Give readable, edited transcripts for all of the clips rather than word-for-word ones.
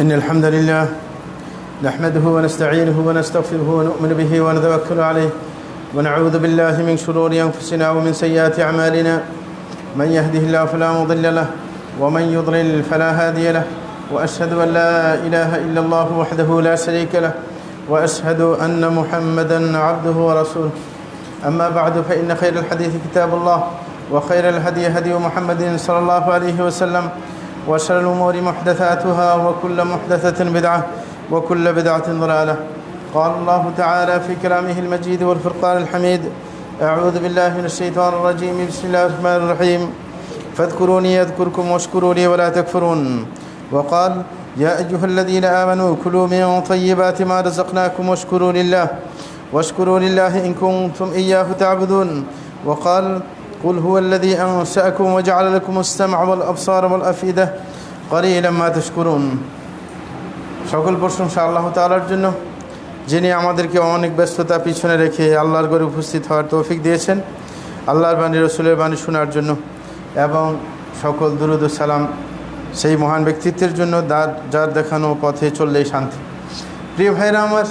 إن الحمد لله نحمده ونستعينه ونستغفره ونؤمن به ونتوكل عليه ونعوذ بالله من شرور أنفسنا ومن سيئات أعمالنا من يهده الله فلا مضل له ومن يضلل فلا هادي له وأشهد أن لا إله إلا الله وحده لا شريك له وأشهد أن محمدا عبده ورسوله أما بعد فإن خير الحديث كتاب الله وخير الهدي هدي محمد صلى الله عليه وسلم وشر الأمور محدثاتها وكل محدثة بدعة وكل بدعة ضلالة. قال الله تعالى في كلامه المجيد والفرقان الحميد: أعوذ بالله من الشيطان الرجيم، بسم الله الرحمن الرحيم، فاذكروني يذكركم واشكروا لي ولا تكفرون. وقال: يا أيها الذين آمنوا كلوا من طيبات ما رزقناكم واشكروا لله إن كنتم إياه تعبدون. وقال: قل هو الذي أنشأكم وجعل لكم السمع والأبصار والأفئدة قليلا ما تشكرون. সকল প্রশংসা আল্লাহ তাআলার জন্য, যিনি আমাদেরকে অনেক ব্যস্ততা পিছনে রেখে আল্লাহর ঘরে উপস্থিত হওয়ার তৌফিক দিয়েছেন আল্লাহর বাণী, রসুলের বাণী শোনার জন্য, এবং সকল দুরূদ ও সালাম সেই মহান ব্যক্তিত্বের জন্য যার দেখানো পথে চললেই শান্তি। প্রিয় ভাইরা আমার,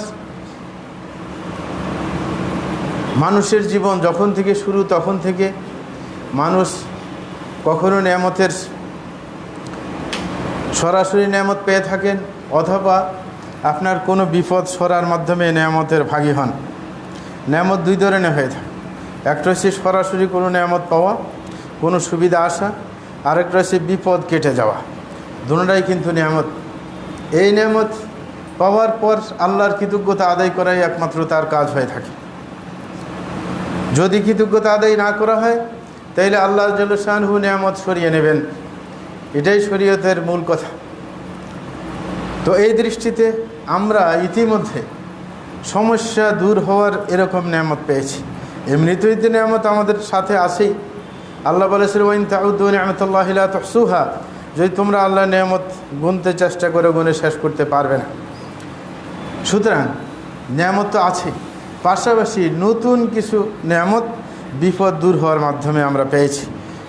মানুষের জীবন যখন থেকে শুরু তখন থেকে মানুষ কখনো নেয়ামতের সরাসরি নেয়ামত পেয়ে থাকেন, অথবা আপনার কোনো বিপদ সরার মাধ্যমে নেয়ামতের ভাগী হন। নেয়ামত দুই ধরনের হয়ে থাকে, একটা হচ্ছে সরাসরি কোনো নেয়ামত পাওয়া, কোনো সুবিধা আসা, আরেকটা হচ্ছে বিপদ কেটে যাওয়া। দুটোটাই কিন্তু নেয়ামত। এই নেয়ামত পাওয়ার পর আল্লাহর কৃতজ্ঞতা আদায় করাই একমাত্র তার কাজ হয়ে থাকে। যদি কৃতজ্ঞতা আদায় না করা হয় তাইলে আল্লাহ জাল্লা শানহু নেয়ামত সরিয়ে নেবেন। এটাই শরীয়তের মূল কথা। তো এই দৃষ্টিতে আমরা ইতিমধ্যে সমস্যা দূর হওয়ার এরকম নেয়ামত পেয়েছি। এমনিতেই তো নেয়ামত আমাদের সাথে আছেই। আল্লাহ বলেছেন, ওয়াইন তাউদ্দু নি'মাতাল্লাহি লা তুহসুহা, যদি তোমরা আল্লাহর নেয়ামত গুনতে চেষ্টা করে গুনে শেষ করতে পারবে না। সুতরাং নেয়ামত তো আছে, পাশাপাশি নতুন কিছু নেয়ামত বিপদ দূর হওয়ার মাধ্যমে আমরা পেয়েছি।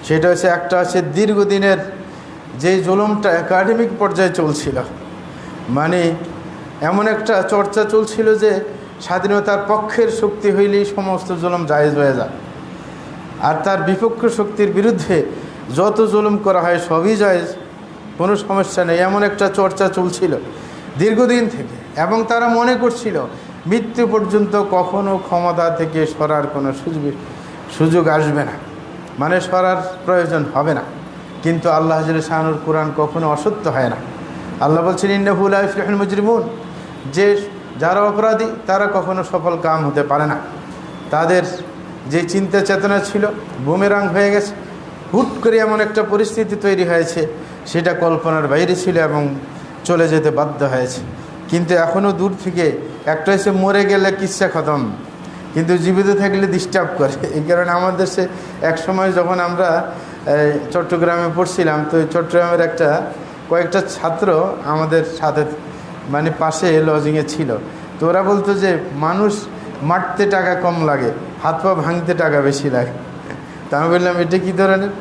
সেটা হচ্ছে, একটা হচ্ছে দীর্ঘদিনের যে জুলুমটা একাডেমিক পর্যায়ে চলছিল, মানে এমন একটা চর্চা চলছিল যে স্বাধীনতার পক্ষের শক্তি হইলেই সমস্ত জুলুম জায়েজ হয়ে যায়, আর তার বিপক্ষ শক্তির বিরুদ্ধে যত জুলুম করা হয় সবই জায়েজ, কোনো সমস্যা নেই। এমন একটা চর্চা চলছিল দীর্ঘদিন থেকে, এবং তারা মনে করছিল মৃত্যু পর্যন্ত কখনো ক্ষমতা থেকে সরার কোনো সুযোগ আসবে না, মানে সরার প্রয়োজন হবে না। কিন্তু আল্লাহ জাল্লা শানুর কোরআন কখনো অসত্য হয় না। আল্লাহ বলছেন, ইন্নাহু লা ইফলিহুল মুজরিমুন, যে যারা অপরাধী তারা কখনো সফল কাম হতে পারে না। তাদের যে চিন্তা চেতনা ছিল বুমেরাং হয়ে গেছে। হুট করে এমন একটা পরিস্থিতি তৈরি হয়েছে, সেটা কল্পনার বাইরে ছিল এবং চলে যেতে বাধ্য হয়েছে। কিন্তু এখনও দূর থেকে একটা হচ্ছে মরে গেলে কিচ্ছা খতম, কিন্তু জীবিত থাকলে ডিস্টার্ব করে। এই কারণে আমাদের দেশে এক সময় যখন আমরা চট্টগ্রামে পড়ছিলাম, তো চট্টগ্রামের কয়েকটা ছাত্র আমাদের সাথে মানে পাশে লজিংয়ে ছিল। তো ওরা বলতো যে মানুষ মারতে টাকা কম লাগে, হাত পা ভাঙতে টাকা বেশি লাগে। তা আমি বললাম, এটা কী ধরনের?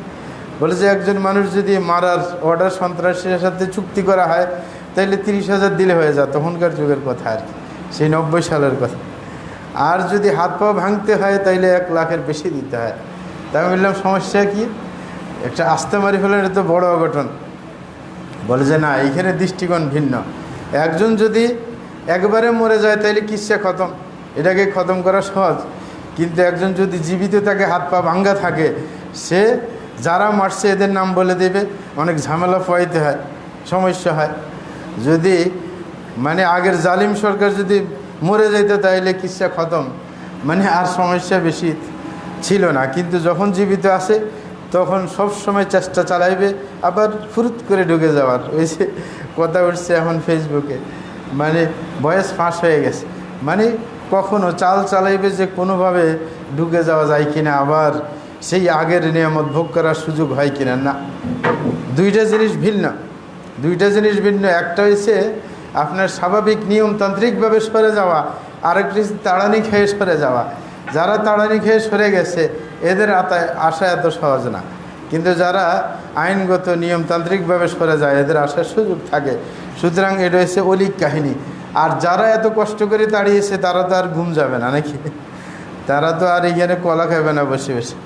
বলে যে একজন মানুষ যদি মারার অর্ডার সন্ত্রাসীর সাথে চুক্তি করা হয় তাইলে 30,000 দিলে হয়ে যায়, তখনকার যুগের কথা আর কি, সেই 90 সালের কথা। আর যদি হাত পা ভাঙতে হয় তাইলে 1 লাখের বেশি দিতে হয়। তাই আমি বললাম, সমস্যা কি? একটা আস্তে মারি ফেলেন, এটা তো বড় অঘটন। বলে যে না, এইখানে দৃষ্টিকোণ ভিন্ন। একজন যদি একবারে মরে যায় তাইলে কিচ্ছা খতম, এটাকে খতম করা সহজ। কিন্তু একজন যদি জীবিত থাকে, হাত পা ভাঙ্গা থাকে, সে যারা মারছে এদের নাম বলে দেবে, অনেক ঝামেলা পোয়াইতে হয়, সমস্যা হয়। যদি মানে আগের জালিম সরকার যদি মরে যেত তাইলে কিচ্ছা খতম, মানে আর সমস্যা বেশি ছিল না। কিন্তু যখন জীবিত আছে তখন সব সময় চেষ্টা চালাইবে আবার ফুরুত করে ঢুকে যাওয়ার। ওই যে কথা উঠছে এখন ফেসবুকে, মানে বয়স ফাঁস হয়ে গেছে, মানে কখনো চাল চালাইবে যে কোনোভাবে ঢুকে যাওয়া যায় কিনা, আবার সেই আগের নিয়ামত ভোগ করার সুযোগ হয় কিনা। না, দুইটা জিনিস ভিন্ন। একটা হচ্ছে আপনার স্বাভাবিক নিয়মতান্ত্রিকভাবে সরে যাওয়া, আরেকটি তাড়ানি খেয়ে সরে যাওয়া। যারা তাড়ানি খেয়ে সরে গেছে এদের আশা এত সহজ না, কিন্তু যারা আইনগত নিয়মতান্ত্রিকভাবে সরে যায় এদের আসার সুযোগ থাকে। সুতরাং এটা হচ্ছে অলিক কাহিনী। আর যারা এত কষ্ট করে দাঁড়িয়েছে তারা তো আর ঘুম যাবে না নাকি? তারা তো আর এখানে কলা খাবে না বসে বসে।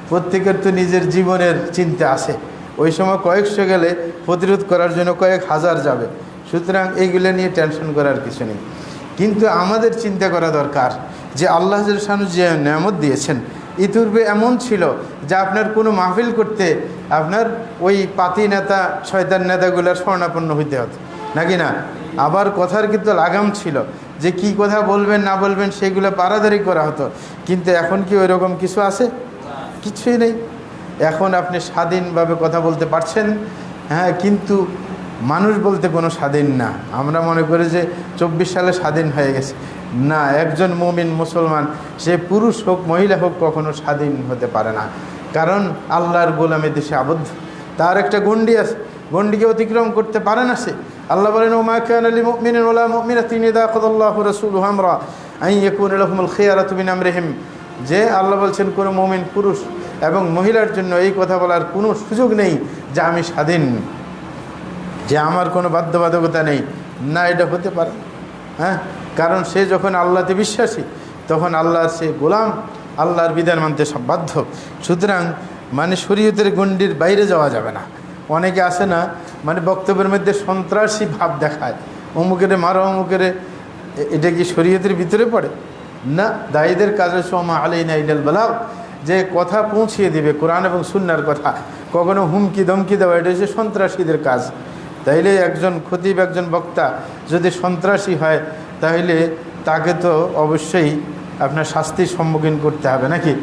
প্রত্যেকের তো নিজের জীবনের চিন্তা আছে। ওই সময় কয়েকশো গেলে প্রতিরোধ করার জন্য কয়েক হাজার যাবে। সুতরাং এইগুলো নিয়ে টেনশন করার কিছু নেই। কিন্তু আমাদের চিন্তা করা দরকার যে আল্লাহ শানু যে নেয়ামত দিয়েছেন, ইতিপূর্বে এমন ছিল যে আপনার কোনো মাহফিল করতে আপনার ওই পাতি নেতা শয়তান নেতাগুলোর শরণাপন্ন হইতে হতো নাকি না? আবার কথার কিন্তু লাগাম ছিল যে কি কথা বলবেন না বলবেন সেগুলো পারাদারি করা হতো। কিন্তু এখন কি ওই রকম কিছু আছে? কিছুই নেই। এখন আপনি স্বাধীনভাবে কথা বলতে পারছেন, হ্যাঁ, কিন্তু মানুষ বলতে কোনো স্বাধীন না। আমরা মনে করি যে 24 সালে স্বাধীন হয়ে গেছে। না, একজন মুমিন মুসলমান সে পুরুষ হোক মহিলা হোক কখনো স্বাধীন হতে পারে না, কারণ আল্লাহর গোলামে দেশে আবদ্ধ। তার একটা গণ্ডি আছে, গণ্ডিকে অতিক্রম করতে পারে না সে। আল্লাহ বলেন, ওমা কানা লিল মুমিনিন ওয়ালা মুমিনাতিন ইযা কাদাল্লাহু রাসূলুহু আমরা আন ইয়াকুনা লাহুমুল খিয়ারাতু মিন আমরিহিম, যে আল্লাহ বলছেন কোনো মুমিন পুরুষ এবং মহিলার জন্য এই কথা বলার কোনো সুযোগ নেই যে আমি স্বাধীন, যে আমার কোনো বাধ্যবাধকতা নেই। না, এটা হতে পারে, হ্যাঁ, কারণ সে যখন আল্লাহতে বিশ্বাসী তখন আল্লাহর সে গোলাম, আল্লাহর বিধান মানতে সব বাধ্য। সুতরাং মানে শরীয়তের গণ্ডির বাইরে যাওয়া যাবে না। অনেকে আসে না, মানে বক্তব্যের মধ্যে সন্ত্রাসী ভাব দেখায়, অমুকেরে মারো অমুকেরে, এটা কি শরীয়তের ভিতরে পড়ে? না, দায়ীদের কাজ হচ্ছে ওমা আলাইনা ইল্লাল বালাগ, যে কথা পৌঁছিয়ে দিবে কোরআন এবং সুন্নাহর কথা। কখনো হুমকি ধমকি দেওয়া এটা হচ্ছে সন্ত্রাসীদের কাজ। তাইলে একজন খতিব একজন বক্তা যদি সন্ত্রাসী হয় তাহলে তাকে তো অবশ্যই আপনার শাস্তির সম্মুখীন করতে হবে নাকি?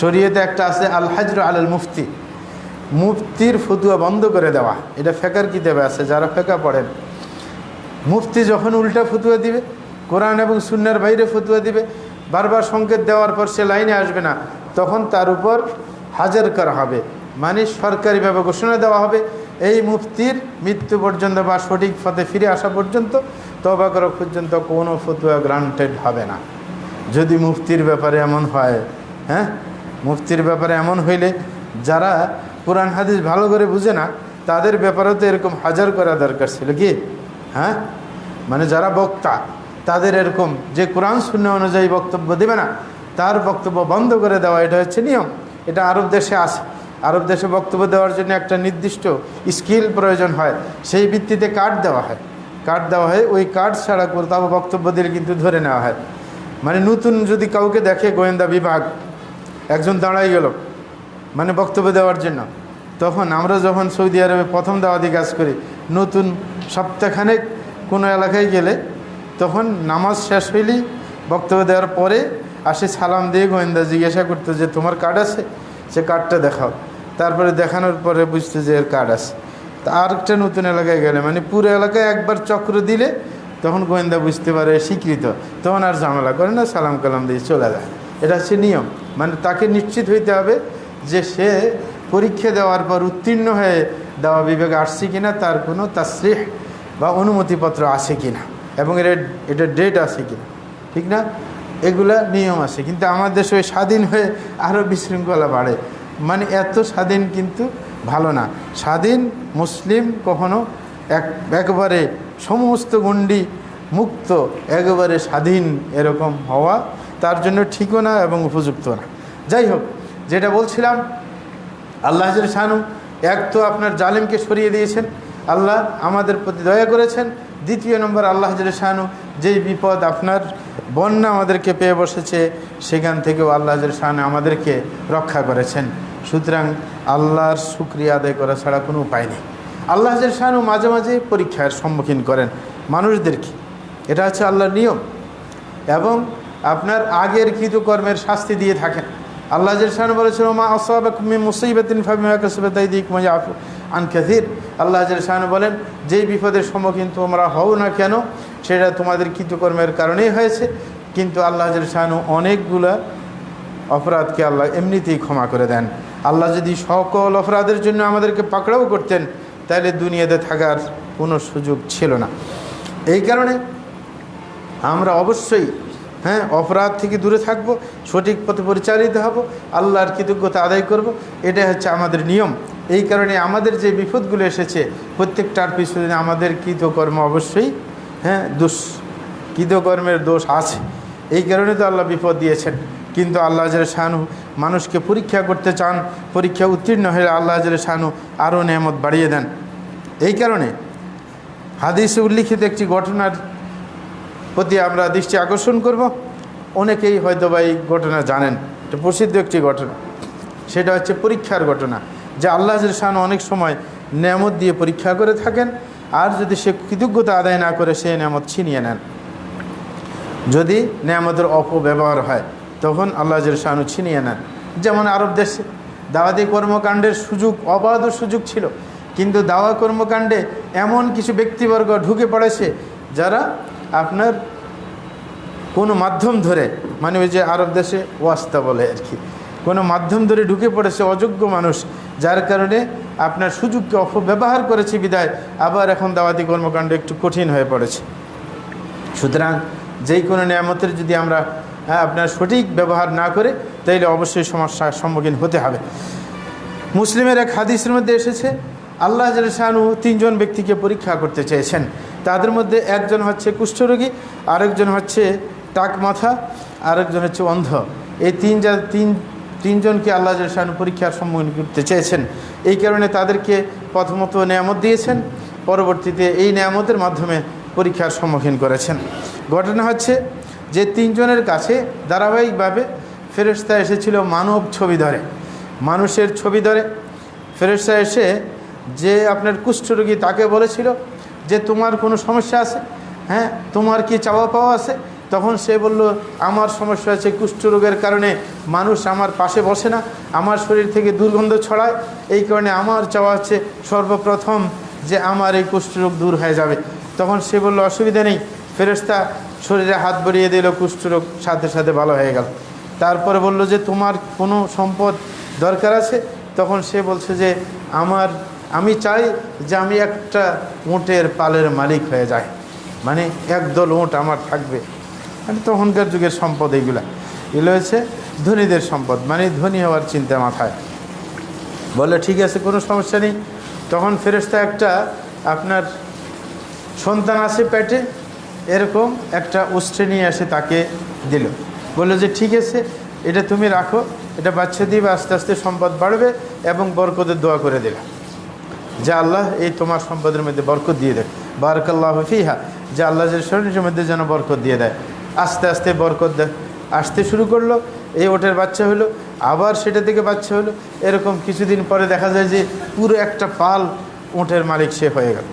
শরীয়তে একটা আছে আল হাজর আলাল মুফতি, মুফতির ফতুয়া বন্ধ করে দেওয়া। এটা ফেকার কিতাবে আছে, যারা ফেকা পড়েন, মুফতি যখন উল্টা ফতুয়া দিবে, কোরআন এবং সুন্নাহর বাইরে ফতুয়া দিবে, বারবার সংকেত দেওয়ার পর সে লাইনে আসবে না, তখন তার উপর হাজার করা হবে, মানে সরকারিভাবে ঘোষণা দেওয়া হবে এই মুফতির মৃত্যু পর্যন্ত বা সঠিক পথে ফিরে আসা পর্যন্ত, তওবা করা পর্যন্ত কোনো ফতুয়া গ্রান্টেড হবে না। যদি মুফতির ব্যাপারে এমন হয়, হ্যাঁ, মুফতির ব্যাপারে এমন হইলে যারা কোরআন হাদিস ভালো করে বুঝে না তাদের ব্যাপারেও তো এরকম হাজার করা দরকার ছিল কি? হ্যাঁ, মানে যারা বক্তা তাদের এরকম যে কোরআন সুন্নাহ অনুযায়ী বক্তব্য দেবে না তার বক্তব্য বন্ধ করে দেওয়া, এটা হচ্ছে নিয়ম। এটা আরব দেশে আছে। আরব দেশে বক্তব্য দেওয়ার জন্য একটা নির্দিষ্ট স্কিল প্রয়োজন হয়, সেই ভিত্তিতে কার্ড দেওয়া হয়। কার্ড দেওয়া হয়, ওই কার্ড ছাড়া কোথাও বক্তব্য দিলে কিন্তু ধরে নেওয়া হয়। মানে নতুন যদি কাউকে দেখে গোয়েন্দা বিভাগ একজন দাঁড়াই গেল মানে বক্তব্য দেওয়ার জন্য, তখন আমরা যখন সৌদি আরবে প্রথম দাওয়াতি কাজ করি, নতুন সপ্তাহখানেক কোনো এলাকায় গেলে তখন নামাজ শেষ হইলেই বক্তব্য দেওয়ার পরে আসে সালাম দিয়ে গোয়েন্দা জিজ্ঞাসা করতো যে তোমার কার্ড আছে, সে কার্ডটা দেখাও। তারপরে দেখানোর পরে বুঝতে যে এর কার্ড আছে। তা আরেকটা নতুন এলাকায় গেলে মানে পুরো এলাকায় একবার চক্র দিলে তখন গোয়েন্দা বুঝতে পারে স্বীকৃত, তখন আর ঝামেলা করে না, সালাম কালাম দিয়ে চলে যায়। এটা হচ্ছে নিয়ম। মানে তাকে নিশ্চিত হইতে হবে যে সে পরীক্ষা দেওয়ার পর উত্তীর্ণ হয়ে দেওয়া বিভাগে আসছে কিনা, তার কোনো তাসরিহ বা অনুমতিপত্র আছে কিনা, এবং এটা ডেট আছে কিনা, ঠিক না? এগুলা নিয়ম আছে। কিন্তু আমাদের দেশে ওই স্বাধীন হয়ে আরও বিশৃঙ্খলা বাড়ে। মানে এত স্বাধীন কিন্তু ভালো না। স্বাধীন মুসলিম কখনো একবারে সমস্ত গণ্ডি মুক্ত একেবারে স্বাধীন এরকম হওয়া তার জন্য ঠিকও না এবং উপযুক্ত না। যাই হোক, যেটা বলছিলাম, আল্লাহ শানু এক তো আপনার জালিমকে সরিয়ে দিয়েছেন, আল্লাহ আমাদের প্রতি দয়া করেছেন। দ্বিতীয় নম্বর, আল্লাহ শানু যেই বিপদ আপনার বন্যা আমাদেরকে পেয়ে বসেছে সেখান থেকেও আল্লাহ শানু আমাদেরকে রক্ষা করেছেন। সুতরাং আল্লাহর শুকরিয়া আদায় করা ছাড়া কোনো উপায় নেই। আল্লাহ শানু মাঝে মাঝে পরীক্ষার সম্মুখীন করেন মানুষদেরকে, এটা হচ্ছে আল্লাহর নিয়ম। এবং আপনার আগের কৃতকর্মের শাস্তি দিয়ে থাকেন। আল্লাহ শানু বলেছেন, মা আসাবাকুম মিন মুসিবাতিন ফাবিমা কাসাবাত আইদিকুম ওয়া ইয়াফু আন কাসীর। আল্লাহ শানু বলেন, যেই বিপদের সম্মুখীন তোমরা হও না কেন সেটা তোমাদের কৃতকর্মের কারণেই হয়েছে, কিন্তু আল্লাহ শানু অনেকগুলা অপরাধকে আল্লাহ এমনিতেই ক্ষমা করে দেন। আল্লাহ যদি সকল অপরাধের জন্য আমাদেরকে পাকড়াও করতেন তাহলে দুনিয়াতে থাকার কোনো সুযোগ ছিল না। এই কারণে আমরা অবশ্যই হ্যাঁ, অপরাধ থেকে দূরে থাকব, সঠিক পথে পরিচালিত হব, আল্লাহর কৃতজ্ঞতা আদায় করব, এটাই হচ্ছে আমাদের নিয়ম। এই কারণে আমাদের যে বিপদগুলো এসেছে প্রত্যেকটার পিছনে আমাদের কৃতকর্ম অবশ্যই, হ্যাঁ, কৃতকর্মের দোষ আছে। এই কারণে তো আল্লাহ বিপদ দিয়েছেন। কিন্তু আল্লাহ জাল্লে শানু মানুষকে পরীক্ষা করতে চান, পরীক্ষা উত্তীর্ণ হয়ে আল্লাহ জাল্লে শানু আরও নেয়ামত বাড়িয়ে দেন। এই কারণে হাদিসে উল্লিখিত একটি ঘটনার প্রতি আমরা দৃষ্টি আকর্ষণ করব। অনেকেই হয়তো বা এই ঘটনা জানেন, এটা প্রসিদ্ধ একটি ঘটনা। সেটা হচ্ছে পরীক্ষার ঘটনা, যে আল্লাহ জাল্লে শানু অনেক সময় নেয়ামত দিয়ে পরীক্ষা করে থাকেন, আর যদি সে কৃতজ্ঞতা আদায় না করে সে নেয়ামত ছিনিয়ে নেন। যদি নেয়ামতের অপব্যবহার হয় তখন আল্লাহ জাল্লে শানু ছিনিয়ে নেন। যেমন আরব দেশে দাওয়াতি কর্মকাণ্ডের সুযোগ, অবাধ সুযোগ ছিল, কিন্তু দাওয়া কর্মকাণ্ডে এমন কিছু ব্যক্তিবর্গ ঢুকে পড়েছে যারা আপনার কোনো মাধ্যম ধরে, মানে ওই যে আরব দেশে ওয়াস্তা বলে আর কি, কোনো মাধ্যম ধরে ঢুকে পড়েছে অযোগ্য মানুষ, যার কারণে আপনার সুযোগকে অপব্যবহার করেছে বিদায় আবার এখন দাওয়াতি কর্মকাণ্ড একটু কঠিন হয়ে পড়েছে। সুতরাং যেই কোনো নিয়ামতের যদি আমরা আপনার সঠিক ব্যবহার না করে তাইলে অবশ্যই সমস্যার সম্মুখীন হতে হবে। মুসলিমের এক হাদিসের মধ্যে এসেছে আল্লাহ জাল্লে শানু 3 জন ব্যক্তিকে পরীক্ষা করতে চেয়েছেন। তাদের মধ্যে একজন হচ্ছে কুষ্ঠরোগী, আরেকজন হচ্ছে টাক মাথা, আরেকজন হচ্ছে অন্ধ। এই তিনজনকে আল্লাহ জাল্লে শানু পরীক্ষার সম্মুখীন করতে চেয়েছেন। এই কারণে তাদেরকে প্রথমত নেয়ামত দিয়েছেন, পরবর্তীতে এই নেয়ামতের মাধ্যমে পরীক্ষার সম্মুখীন করেছেন। ঘটনা হচ্ছে যে 3 জনের কাছে ধারাবাহিকভাবে ফেরেশতা এসেছিল মানব ছবি ধরে, মানুষের ছবি ধরে। ফেরেশতা এসে যে আপনার কুষ্ঠরোগী তাকে বলেছিল যে তোমার কোনো সমস্যা আছে, হ্যাঁ, তোমার কি চাওয়া পাওয়া আছে? তখন সে বলল আমার সমস্যা আছে, কুষ্ঠরোগের কারণে মানুষ আমার পাশে বসে না, আমার শরীর থেকে দুর্গন্ধ ছড়ায়, এই কারণে আমার চাওয়া হচ্ছে সর্বপ্রথম যে আমার এই কুষ্ঠরোগ দূর হয়ে যাবে। তখন সে বলল অসুবিধা নেই। ফেরেশতা শরীরে হাত বাড়িয়ে দিল, কুষ্ঠরোগ সাথে সাথে ভালো হয়ে গেল। তারপরে বলল যে তোমার কোনো সম্পদ দরকার আছে? তখন সে বলছে যে আমি চাই যে আমি একটা উটের পালের মালিক হয়ে যাই, মানে একদল উট আমার থাকবে। মানে তখনকার যুগের সম্পদ এগুলো হচ্ছে ধনীদের সম্পদ, মানে ধনী হওয়ার চিন্তা মাথায়। বলে ঠিক আছে, কোনো সমস্যা নেই। তখন ফেরেশতা একটা আপনার সন্তান আছে পেটে, এরকম একটা উষ্ট্রে নিয়ে এসে তাকে দিল। বললো যে ঠিক আছে, এটা তুমি রাখো, এটা বাচ্চা দিবে, আস্তে আস্তে সম্পদ বাড়বে, এবং বরকতের দোয়া করে দিল যে আল্লাহ এই তোমার সম্পদের মধ্যে বরকত দিয়ে দেয়, বারাকাল্লাহু ফিহা, যে আল্লাহ যে শরীরের মধ্যে যেন বরকত দিয়ে দেয়। আস্তে আস্তে বরকত আসতে শুরু করলো, এই ওটের বাচ্চা হলো, আবার সেটা থেকে বাচ্চা হলো। এরকম কিছুদিন পরে দেখা যায় যে পুরো একটা পাল উটের মালিক সে হয়ে গেল।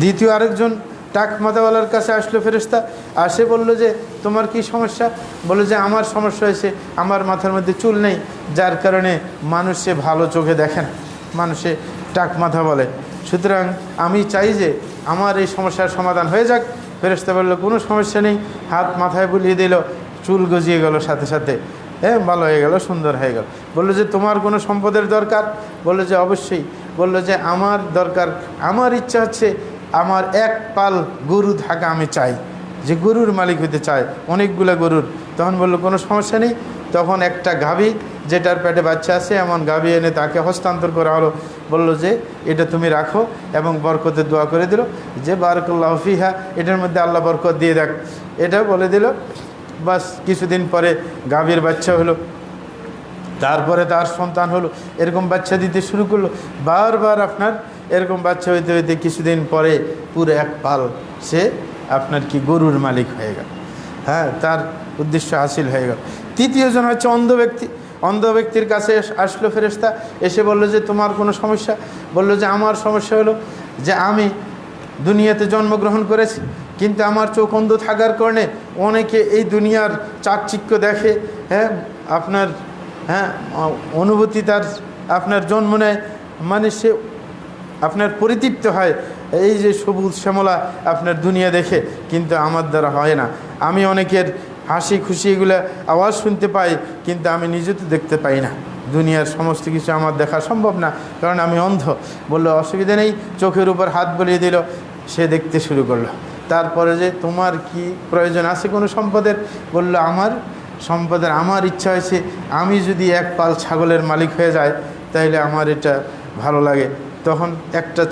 দ্বিতীয় আরেকজন টাক মাথাওয়ালার কাছে আসলো ফেরেশতা, আসে বললো যে তোমার কি সমস্যা? বললো যে আমার সমস্যা হয়েছে, আমার মাথার মধ্যে চুল নেই, যার কারণে মানুষে ভালো চোখে দেখে না, মানুষে টাক মাথা বলে। সুতরাং আমি চাই যে আমার এই সমস্যার সমাধান হয়ে যাক। ফেরেশতা বললো কোনো সমস্যা নেই, হাত মাথায় বুলিয়ে দিল, চুল গজিয়ে গেল সাথে সাথে, হ্যাঁ, ভালো হয়ে গেল, সুন্দর হয়ে গেল। বললো যে তোমার কোনো সম্পদের দরকার? বললো যে অবশ্যই। বললো যে আমার দরকার, আমার ইচ্ছা হচ্ছে আমার এক পাল গরু থাকা আমি চাই, যে গরুর মালিক হতে চায়, অনেকগুলো গরুর। তখন বললো কোনো সমস্যা নেই। তখন একটা গাভী, যেটার পেটে বাচ্চা আছে, এমন গাভী এনে তাকে হস্তান্তর করা হলো। বললো যে এটা তুমি রাখো, এবং বরকতের দোয়া করে দিল যে বারাকাল্লাহু ফিহা, এটার মধ্যে আল্লাহ বরকত দিয়ে দেখ, এটা বলে দিল। বাস কিছুদিন পরে গাভীর বাচ্চা হলো, তারপরে তার সন্তান হলো, এরকম বাচ্চা দিতে শুরু করলো। বারবার আপনার এরকম বাচ্চা হইতে হইতে কিছুদিন পরে পুরো এক পাল সে আপনার কি গরুর মালিক হয়ে গেল, হ্যাঁ, তার উদ্দেশ্য হাসিল হয়ে গেল। তৃতীয়জন হচ্ছে অন্ধ ব্যক্তি। অন্ধ ব্যক্তির কাছে আসলো ফেরেশতা, এসে বলল যে তোমার কোনো সমস্যা? বলল যে আমার সমস্যা হলো যে আমি দুনিয়াতে জন্মগ্রহণ করেছি, কিন্তু আমার চোখ অন্ধ থাকার কারণে অনেকে এই দুনিয়ার চাকচিক্য দেখে, হ্যাঁ, আপনার, হ্যাঁ, অনুভূতি তার আপনার জন্ম নেয়, মানে সে আপনার পরিতৃপ্ত হয় এই যে সবুজ শ্যামলা আপনার দুনিয়া দেখে, কিন্তু আমার দ্বারা হয় না। আমি অনেকের হাসি খুশি এগুলো আওয়াজ শুনতে পাই, কিন্তু আমি নিজে তো দেখতে পাই না, দুনিয়ার সমস্ত কিছু আমার দেখা সম্ভব না, কারণ আমি অন্ধ। বললো অসুবিধা নেই, চোখের উপর হাত বলিয়ে দিল, সে দেখতে শুরু করলো। তারপরে যে তোমার কি প্রয়োজন আছে কোনো সম্পদের? বলল আমার সম্পদের আমার ইচ্ছা হয়েছে আমি যদি এক পাল ছাগলের মালিক হয়ে যায় তাইলে আমার এটা ভালো লাগে। তখন একটা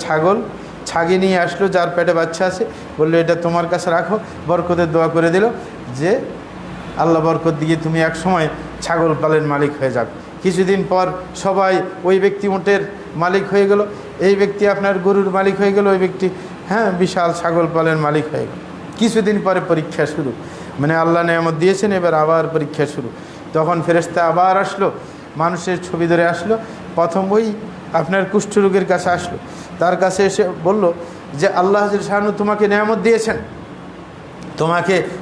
ছাগি নিয়ে আসলো, যার পেটে বাচ্চা আছে, বললো এটা তোমার কাছে রাখো, বরকতের দোয়া করে দিল যে আল্লাহ বরকত দিয়ে তুমি এক সময় ছাগল পালের মালিক হয়ে যাবে। কিছুদিন পর সবাই ওই ব্যক্তি উটের মালিক হয়ে গেল, এই ব্যক্তি আপনার গরুর মালিক হয়ে গেল, ওই ব্যক্তি বিশাল ছাগল পালের মালিক হয়ে গেল। কিছুদিন পরে পরীক্ষা শুরু, মানে আল্লাহ নেয়ামত দিয়েছেন, এবার আবার পরীক্ষা শুরু। তখন ফেরেশতা আবার আসলো, মানুষের ছবি ধরে আসলো। প্রথম ওই আপনার কুষ্ঠরোগীর কাছে আসলো, তার কাছে এসে বলল যে আল্লাহ শানু তোমাকে নেয়ামত দিয়েছেন,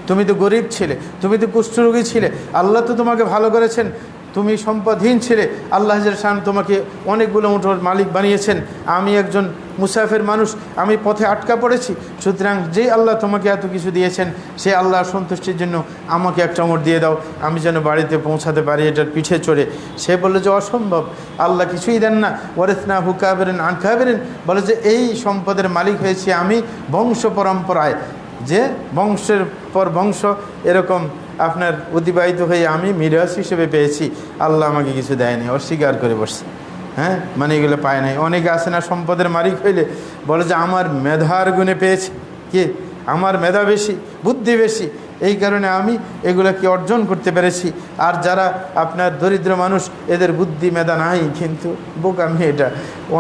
তুমি তো গরিব ছিলে, তুমি তো কুষ্ঠরোগী ছিলে, আল্লাহ তো তোমাকে ভালো করেছেন, তুমি সম্পদহীন ছিলে, আল্লাহ শান তোমাকে অনেকগুলো উটের মালিক বানিয়েছেন। আমি একজন মুসাফির মানুষ, আমি পথে আটকা পড়েছি, সুতরাং যেই আল্লাহ তোমাকে এত কিছু দিয়েছেন সেই আল্লাহর সন্তুষ্টির জন্য আমাকে একটা উট দিয়ে দাও, আমি যেন বাড়িতে পৌঁছাতে পারি এটার পিঠে চড়ে। সে বললো যে অসম্ভব, আল্লাহ কিছুই দেন না। ওয়ারিসনা হুকাবেরেন আনকাবেরেন, বলে যে এই সম্পদের মালিক হয়েছি আমি বংশ পরম্পরায়, যে বংশের পর বংশ এরকম আপনার অতিবাহিত হয়ে আমি মিরাস হিসেবে পেয়েছি, আল্লাহ আমাকে কিছু দেয়নি, অস্বীকার করে বসছে। মানে এগুলো পায় নাই। অনেকে আসে না সম্পদের মালিক হইলে বলে যে আমার মেধার গুণে পেয়েছি, কি আমার মেধা বেশি, বুদ্ধি বেশি, এই কারণে আমি এগুলোকে অর্জন করতে পেরেছি। আর যারা আপনার দরিদ্র মানুষ এদের বুদ্ধি মেধা নাই, কিন্তু বোকামি এটা।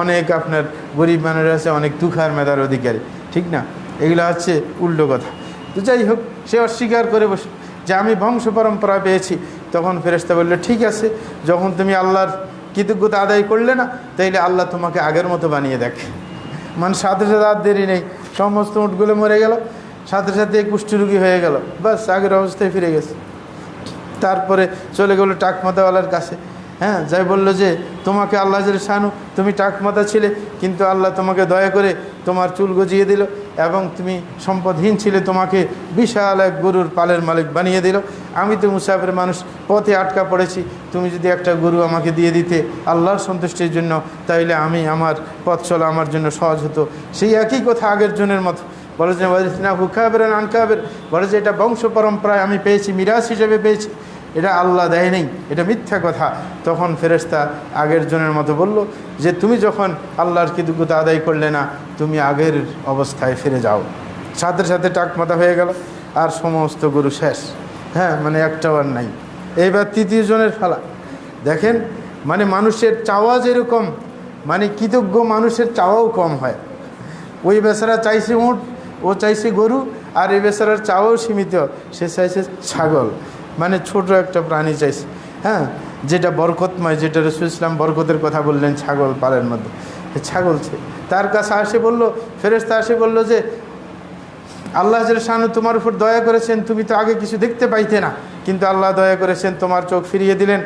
অনেক আপনার গরিব মানুষ আছে অনেক তুখার মেধার অধিকারী, ঠিক না? এগুলো হচ্ছে উল্টো কথা। তো যাই হোক, সে অস্বীকার করে বসে যে আমি বংশ পরম্পরা পেয়েছি। তখন ফেরেশতা বলল ঠিক আছে, যখন তুমি আল্লাহর কৃতজ্ঞতা আদায় করলে না, তাইলে আল্লাহ তোমাকে আগের মতো বানিয়ে দেখে। মানে সাথে সাথে আর দেরি নেই, সমস্ত উটগুলো মরে গেল, সাথে সাথে কুষ্ঠরোগী হয়ে গেল, বাস আগের অবস্থায় ফিরে গেছে। তারপরে চলে গেলো টাকমাতাওয়ালার কাছে, যাই বললো যে তোমাকে আল্লাহ শানু তুমি টাকমাতা ছিলে, কিন্তু আল্লাহ তোমাকে দয়া করে তোমার চুল গজিয়ে দিল এবং তুমি সম্পদহীন ছিলে, তোমাকে বিশাল এক গরুর পালের মালিক বানিয়ে দিল। আমি তো মুসাফির মানুষ, পথে আটকা পড়েছি, তুমি যদি একটা গরু আমাকে দিয়ে দিতে আল্লাহর সন্তুষ্টির জন্য, তাইলে আমার পথ চলা আমার জন্য সহজ হতো। সেই একই কথা আগের জনের মতো বলে যে না হুকাবের আনকাবের, বলে যে এটা বংশ পরম্পরায় আমি পেয়েছি, মিরাস হিসেবে পেয়েছি, এটা আল্লাহ দেয় নেই, এটা মিথ্যা কথা। তখন ফেরেশতা আগের জনের মতো বলল যে তুমি যখন আল্লাহর কৃতজ্ঞতা আদায় করলে না, তুমি আগের অবস্থায় ফিরে যাও। সাথে সাথে টাকমাতা হয়ে গেল, আর সমস্ত গরু শেষ, মানে একটাও আর নাই। এইবার তৃতীয় জনের ফেলা। দেখেন, মানে মানুষের চাওয়া যেরকম, মানে কৃতজ্ঞ মানুষের চাওয়াও কম হয়। ওই বেচারা চাইছে উট, ও চাইছে গরু, আর এই বেচারার চাওয়াও সীমিত, সে চাইছে ছাগল, মানে ছোট একটা প্রাণী চাইছে, যেটা বরকতময়, যেটা রাসূল ইসলাম বরকতের কথা বললেন ছাগল পালের মধ্যে, ছাগল চাই। তার কাছে আসে বলল, ফেরেশতা আসে বলল যে আল্লাহ শানু তোমার উপর দয়া করেছেন, তুমি তো আগে কিছু দেখতে পাইতে না, কিন্তু আল্লাহ দয়া করেছেন, তোমার চোখ ফিরিয়ে দিলেন,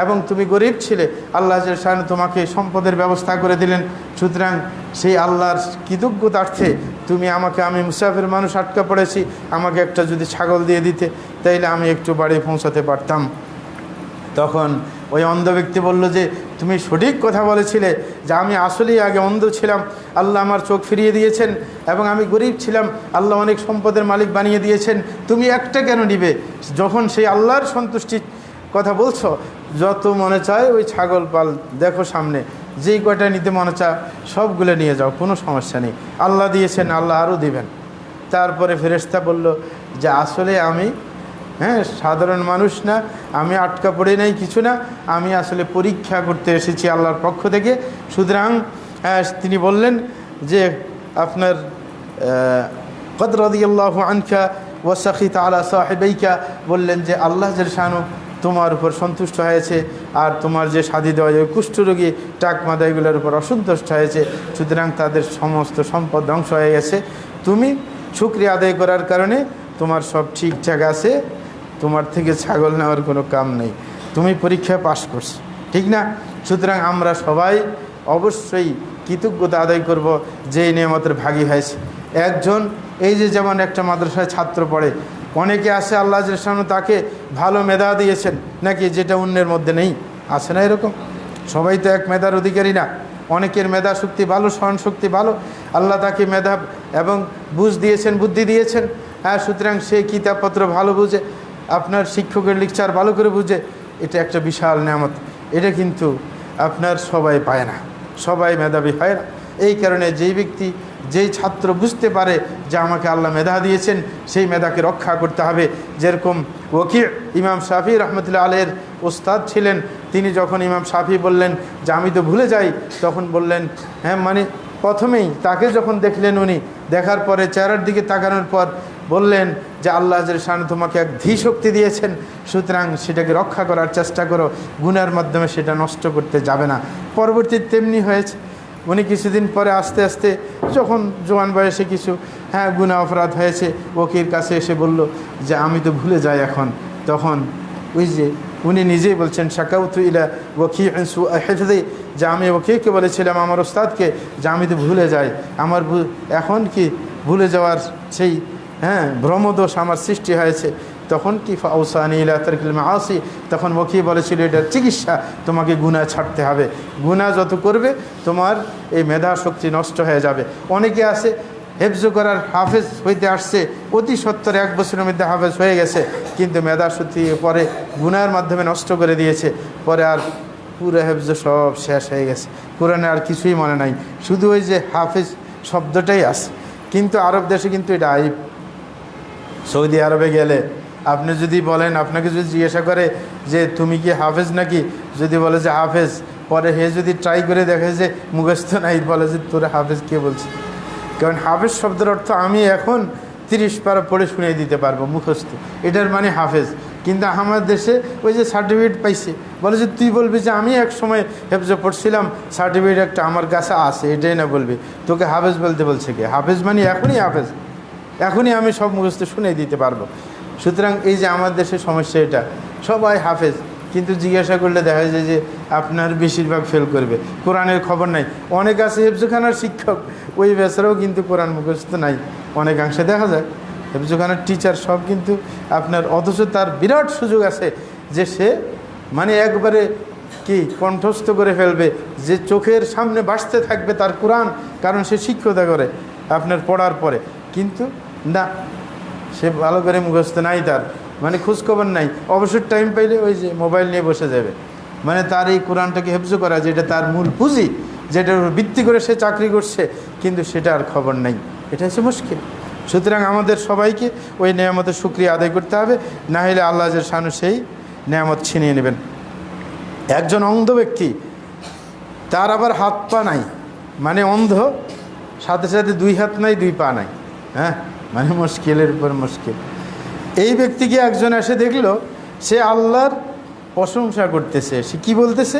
এবং তুমি গরিব ছিলে, আল্লাহ শানু তোমাকে সম্পদের ব্যবস্থা করে দিলেন। সুতরাং সেই আল্লাহর কৃতজ্ঞতার্থে তুমি আমাকে, আমি মুসাফির মানুষ আটকা পড়েছি, আমাকে একটা যদি ছাগল দিয়ে দিতে, তাইলে আমি একটু বাড়ি পৌঁছাতে পারতাম। তখন ওই অন্ধ ব্যক্তি বলল যে তুমি সঠিক কথা বলেছিলে, যে আমি আসলেই আগে অন্ধ ছিলাম, আল্লাহ আমার চোখ ফিরিয়ে দিয়েছেন, এবং আমি গরিব ছিলাম, আল্লাহ অনেক সম্পদের মালিক বানিয়ে দিয়েছেন, তুমি একটা কেন নিবে? যখন সেই আল্লাহর সন্তুষ্টির কথা বলছো, যত মনে চায় ওই ছাগল পাল দেখো সামনে, যেই কয়টা নিতে মনে চায় সবগুলো নিয়ে যাও, কোনো সমস্যা নেই, আল্লাহ দিয়েছেন, আল্লাহ আরও দিবেন। তারপরে ফেরেশতা বলল যে আসলে আমি সাধারণ মানুষ না, আমি আটকা পড়ে নাই কিছু না, আমি আসলে পরীক্ষা করতে এসেছি আল্লাহর পক্ষ থেকে। সুতরাং তিনি বললেন যে আপনার কদ রাদিয়াল্লাহু আনকা ওয়া সাখিতা আলা সাহিবাইকা, বললেন যে আল্লাহ শানু তোমার উপর সন্তুষ্ট হয়েছে, আর তোমার যে শাদী দেওয়া যায় কুষ্ঠরোগী টাকমাদা এগুলোর উপর অসন্তুষ্ট হয়েছে, সুতরাং তাদের সমস্ত সম্পদ ধ্বংস হয়ে গেছে। তুমি শুকরিয়া আদায় করার কারণে তোমার সব ঠিকঠাক আছে, তোমার থেকে ছাগল নেওয়ার কোনো কাম নেই, তুমি পরীক্ষায় পাশ করছো, ঠিক না? সুতরাং আমরা সবাই অবশ্যই কৃতজ্ঞতা আদায় করব যে নিয়ামতের ভাগী হয়েছে। একজন এই যে যেমন একটা মাদ্রাসায় ছাত্র পড়ে, অনেকে আছে আল্লাহ শানু তাকে ভালো মেধা দিয়েছেন নাকি, যেটা অন্যের মধ্যে নেই, আছে না এরকম? সবাই তো এক মেধার অধিকারী না, অনেকের মেধা শক্তি ভালো, স্মরণ শক্তি ভালো, আল্লাহ তাকে মেধা এবং বুঝ দিয়েছেন, বুদ্ধি দিয়েছেন। হ্যাঁ, সুতরাং সে কিতাবপত্র ভালো বুঝে, আপনার শিক্ষকের লেকচার ভালো করে বুঝে, এটা একটা বিশাল নেয়ামত। এটা কিন্তু আপনার সবাই পায় না, সবাই মেধাবী হয় না। এই কারণে যেই ব্যক্তি, যেই ছাত্র বুঝতে পারে যে আমাকে আল্লাহ মেধা দিয়েছেন, সেই মেধাকে রক্ষা করতে হবে। যেরকম ওয়াকি' ইমাম শাফি রহমতুল্লাহ আলাইহির ওস্তাদ ছিলেন, তিনি যখন ইমাম শাফি বললেন যে আমি তো ভুলে যাই, তখন বললেন, হ্যাঁ মানে প্রথমেই তাকে যখন দেখলেন, উনি দেখার পরে চেহারার দিকে তাকানোর পর বললেন যে আল্লাহ শান তোমাকে এক ধী শক্তি দিয়েছেন, সুতরাং সেটাকে রক্ষা করার চেষ্টা করো, গুনার মাধ্যমে সেটা নষ্ট করতে যাবে না। পরবর্তীতে তেমনি হয়েছে। উনি কিছুদিন পরে আস্তে আস্তে যখন জোয়ান বয়সে কিছু গুনাহ অপরাধ হয়েছে, ওকির কাছে এসে বলল যে আমি তো ভুলে যাই এখন। তখন ওই যে উনি নিজেই বলছেন শাকাউতু ইলা ওয়াকি' সুআ হিফযি, যে আমি ওকিকে বলেছিলাম আমার ওস্তাদকে যে আমি তো ভুলে যাই, আমার এখন কি ভুলে যাওয়ার সেই ভ্রমদোষ আমার সৃষ্টি হয়েছে। তখন কি ফাউসানি ইলা তারকিল মাআসি, তখন ওকি বলেছিল এটার চিকিৎসা, তোমাকে গুনাহ ছাড়তে হবে, গুনাহ যত করবে তোমার এই মেধা শক্তি নষ্ট হয়ে যাবে। অনেকে আছে হেফজ করার হাফেজ হইতে আসছে, অতি সত্তর 1 বছরের মধ্যে হাফেজ হয়ে গেছে, কিন্তু মেধা শক্তি পরে গুনাহের মাধ্যমে নষ্ট করে দিয়েছে। পরে আর পুরো হেফজ সব শেষ হয়ে গেছে, কোরআনে আর কিছুই মনে নাই, শুধু ওই যে হাফেজ শব্দটাই আছে। কিন্তু আরব দেশে কিন্তু এটা আইব। সৌদি আরবে গেলে আপনি যদি বলেন, আপনাকে যদি জিজ্ঞাসা করে যে তুমি কি হাফেজ নাকি, যদি বলে যে হাফেজ, পরে হে যদি ট্রাই করে দেখে যে মুখস্থ নাই, বলে যে তোরা হাফেজ কে বলছে। কারণ হাফেজ শব্দের অর্থ আমি এখন 30 পারা পড়ে শুনিয়ে দিতে পারবো মুখস্থ, এটার মানে হাফেজ। কিন্তু আমার দেশে ওই যে সার্টিফিকেট পাইছে, বলে যে তুই বলবি যে আমি এক সময় হেফজে পড়ছিলাম, সার্টিফিকেট একটা আমার কাছে আছে, এটাই না বলবি, তোকে হাফেজ বলতে বলছে কে? হাফেজ মানে এখনই হাফেজ, এখনই আমি সব মুখস্থ শুনিয়ে দিতে পারবো। সুতরাং এই যে আমার দেশের সমস্যা, এটা সবাই হাফেজ, কিন্তু জিজ্ঞাসা করলে দেখা যায় যে আপনার বেশিরভাগ ফেল করবে, কোরআনের খবর নাই। অনেক আছে হেফজখানার শিক্ষক, ওই বেচারাও কিন্তু কোরআন মুখস্থ নাই, অনেকাংশে দেখা যায়। হেফজখানার টিচার সব কিন্তু আপনার, অথচ তার বিরাট সুযোগ আছে যে সে মানে একবারে কি কণ্ঠস্থ করে ফেলবে, যে চোখের সামনে ভাসতে থাকবে তার কোরআন, কারণ সে শিক্ষকতা করে আপনার পড়ার পরে। কিন্তু না, সে ভালো করে মুখস্থ নাই, তার মানে খোঁজখবর নাই, অবসর টাইম পাইলে ওই যে মোবাইল নিয়ে বসে যাবে। মানে তার এই কোরআনটাকে হেফজ করা, যেটা তার মূল পুঁজি, যেটার উপর ভিত্তি করে সে চাকরি করছে, কিন্তু সেটা আর খবর নাই। এটা হচ্ছে মুশকিল। সুতরাং আমাদের সবাইকে ওই নেয়ামতের শুকরিয়া আদায় করতে হবে, না হলে আল্লাহ শানু সেই নেয়ামত ছিনিয়ে নেবেন। একজন অন্ধ ব্যক্তি, তার আবার হাত পা নাই, মানে অন্ধ, সাথে সাথে 2 হাত নাই 2 পা নাই, মানে মুশকিলের উপর মুশকিল। এই ব্যক্তিকে একজন এসে দেখলো, সে আল্লাহর প্রশংসা করতেছে। সে কি বলতেছে?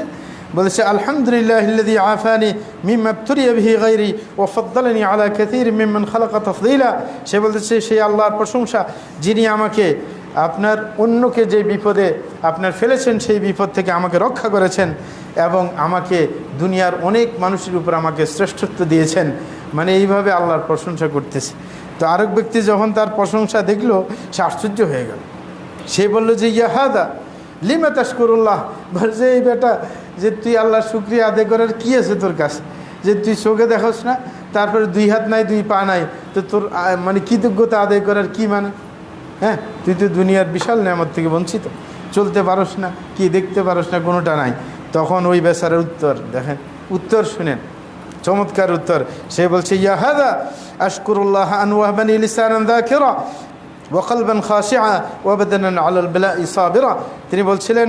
বলেছে আলহামদুলিল্লাহিল্লাযী আফানি মিম্মা ইবতুলিয়া বিহি গায়রি ওয়া ফাদ্দালানি আলা কাসীরিম মিম্মান খালাকা তাফদীলা। সে বলতেছে সেই আল্লাহর প্রশংসা, যিনি আমাকে আপনার অন্যকে যে বিপদে আপনার ফেলেছেন, সেই বিপদ থেকে আমাকে রক্ষা করেছেন এবং আমাকে দুনিয়ার অনেক মানুষের উপর আমাকে শ্রেষ্ঠত্ব দিয়েছেন। মানে এইভাবে আল্লাহর প্রশংসা করতেছে। তো আরেক ব্যক্তি যখন তার প্রশংসা দেখলো, সে আশ্চর্য হয়ে গেল। সে বলল যে ইয়া হাদা লিমা তাশকুরুল্লাহ, বলছে এই বেটা, যে তুই আল্লাহর শুকরিয়া আদায় করার কী আছে তোর কাছে, যে তুই চোখে দেখোস না, তারপরে 2 হাত নাই 2 পা নাই, তো তোর মানে কৃতজ্ঞতা আদায় করার কি মানে? তুই তো দুনিয়ার বিশাল নেয়ামত থেকে বঞ্চিত, চলতে পারস না, কি দেখতে পারস না, কোনোটা নাই। তখন ওই বেচারার উত্তর দেখেন, উত্তর শুনেন, চমৎকার উত্তর। সে বলছে ইয়া হাদা আশকুরুল্লাহ আন ওয়াহবানি লিসানান যাকিরা ওয়া কলবান খাশিআ ওয়া বাদানান আলাল বালা'i সাবিরা। তিনি বলছিলেন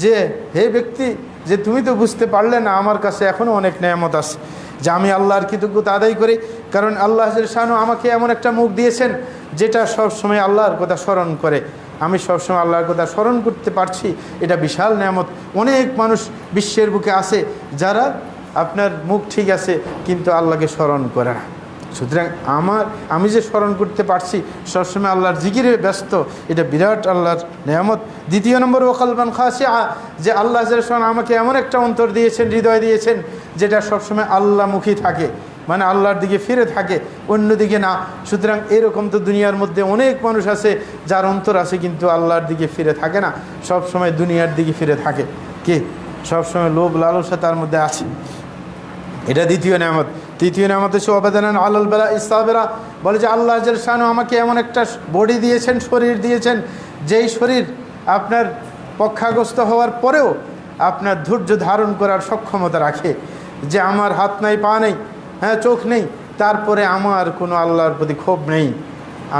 যে হে ব্যক্তি, যে তুমি তো বুঝতে পারলে না আমার কাছে এখনও অনেক নেয়ামত আছে, যে আমি আল্লাহর কৃতজ্ঞতা আদায় করি, কারণ আল্লাহ শানু আমাকে এমন একটা মুখ দিয়েছেন যেটা সব সময় আল্লাহর কথা স্মরণ করে। আমি সবসময় আল্লাহর কথা স্মরণ করতে পারছি, এটা বিশাল নেয়ামত। অনেক মানুষ বিশ্বের বুকে আছে যারা আপনার মুখ ঠিক আছে কিন্তু আল্লাহকে স্মরণ করে না। সুতরাং আমি যে স্মরণ করতে পারছি, সবসময় আল্লাহর জিকিরে ব্যস্ত, এটা বিরাট আল্লাহর নেয়ামত। দ্বিতীয় নম্বর ওয়াকালবান খাশিআ, যে আল্লাহ আমাকে এমন একটা অন্তর দিয়েছেন, হৃদয় দিয়েছেন, যেটা সবসময় আল্লাহমুখী থাকে, মানে আল্লাহর দিকে ফিরে থাকে, অন্যদিকে না। সুতরাং এরকম তো দুনিয়ার মধ্যে অনেক মানুষ আছে যার অন্তর আছে কিন্তু আল্লাহর দিকে ফিরে থাকে না, সব সময় দুনিয়ার দিকে ফিরে থাকে। কি সবসময় লোভ লালসা তার মধ্যে আছে, এটা দ্বিতীয় নেয়ামত। তৃতীয় নিয়ামত হচ্ছে ওয়াবাদানান আলাল বালা ইসসাবিরা, বলে যে আল্লাহ জাল্লা শানহু আমাকে এমন একটা বডি দিয়েছেন, শরীর দিয়েছেন, যেই শরীর আপনার পক্ষাগস্ত হওয়ার পরেও আপনার ধৈর্য ধারণ করার সক্ষমতা রাখে। যে আমার হাত নাই, পা নেই, হ্যাঁ চোখ নেই, তারপরে আমার কোনো আল্লাহর প্রতি ক্ষোভ নেই,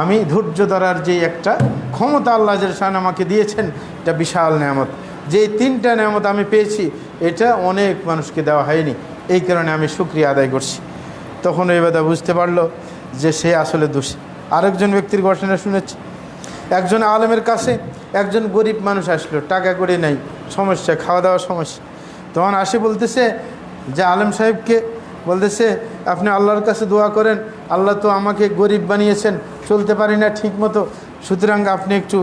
আমি ধৈর্য ধরার যে একটা ক্ষমতা আল্লাহ জাল্লা শানহু আমাকে দিয়েছেন, এটা বিশাল নেয়ামত। যে তিনটা নেয়ামত আমি পেয়েছি, এটা অনেক মানুষকে দেওয়া হয়নি, এই কারণে আমি শুকরিয়া আদায় করছি। তখন এই বাদা বুঝতে পারলো যে সে আসলে দোষী। আরেকজন ব্যক্তির ঘটনা শুনেছি, একজন আলেমের কাছে একজন গরিব মানুষ আসলো, টাকা করে নেই, সমস্যা, খাওয়া দাওয়ার সমস্যা। তখন আসে বলতেছে যে আলেম সাহেবকে বলতেছে, আপনি আল্লাহর কাছে দোয়া করেন, আল্লাহ তো আমাকে গরিব বানিয়েছেন, চলতে পারি না ঠিক মতো, সুতরাং আপনি একটু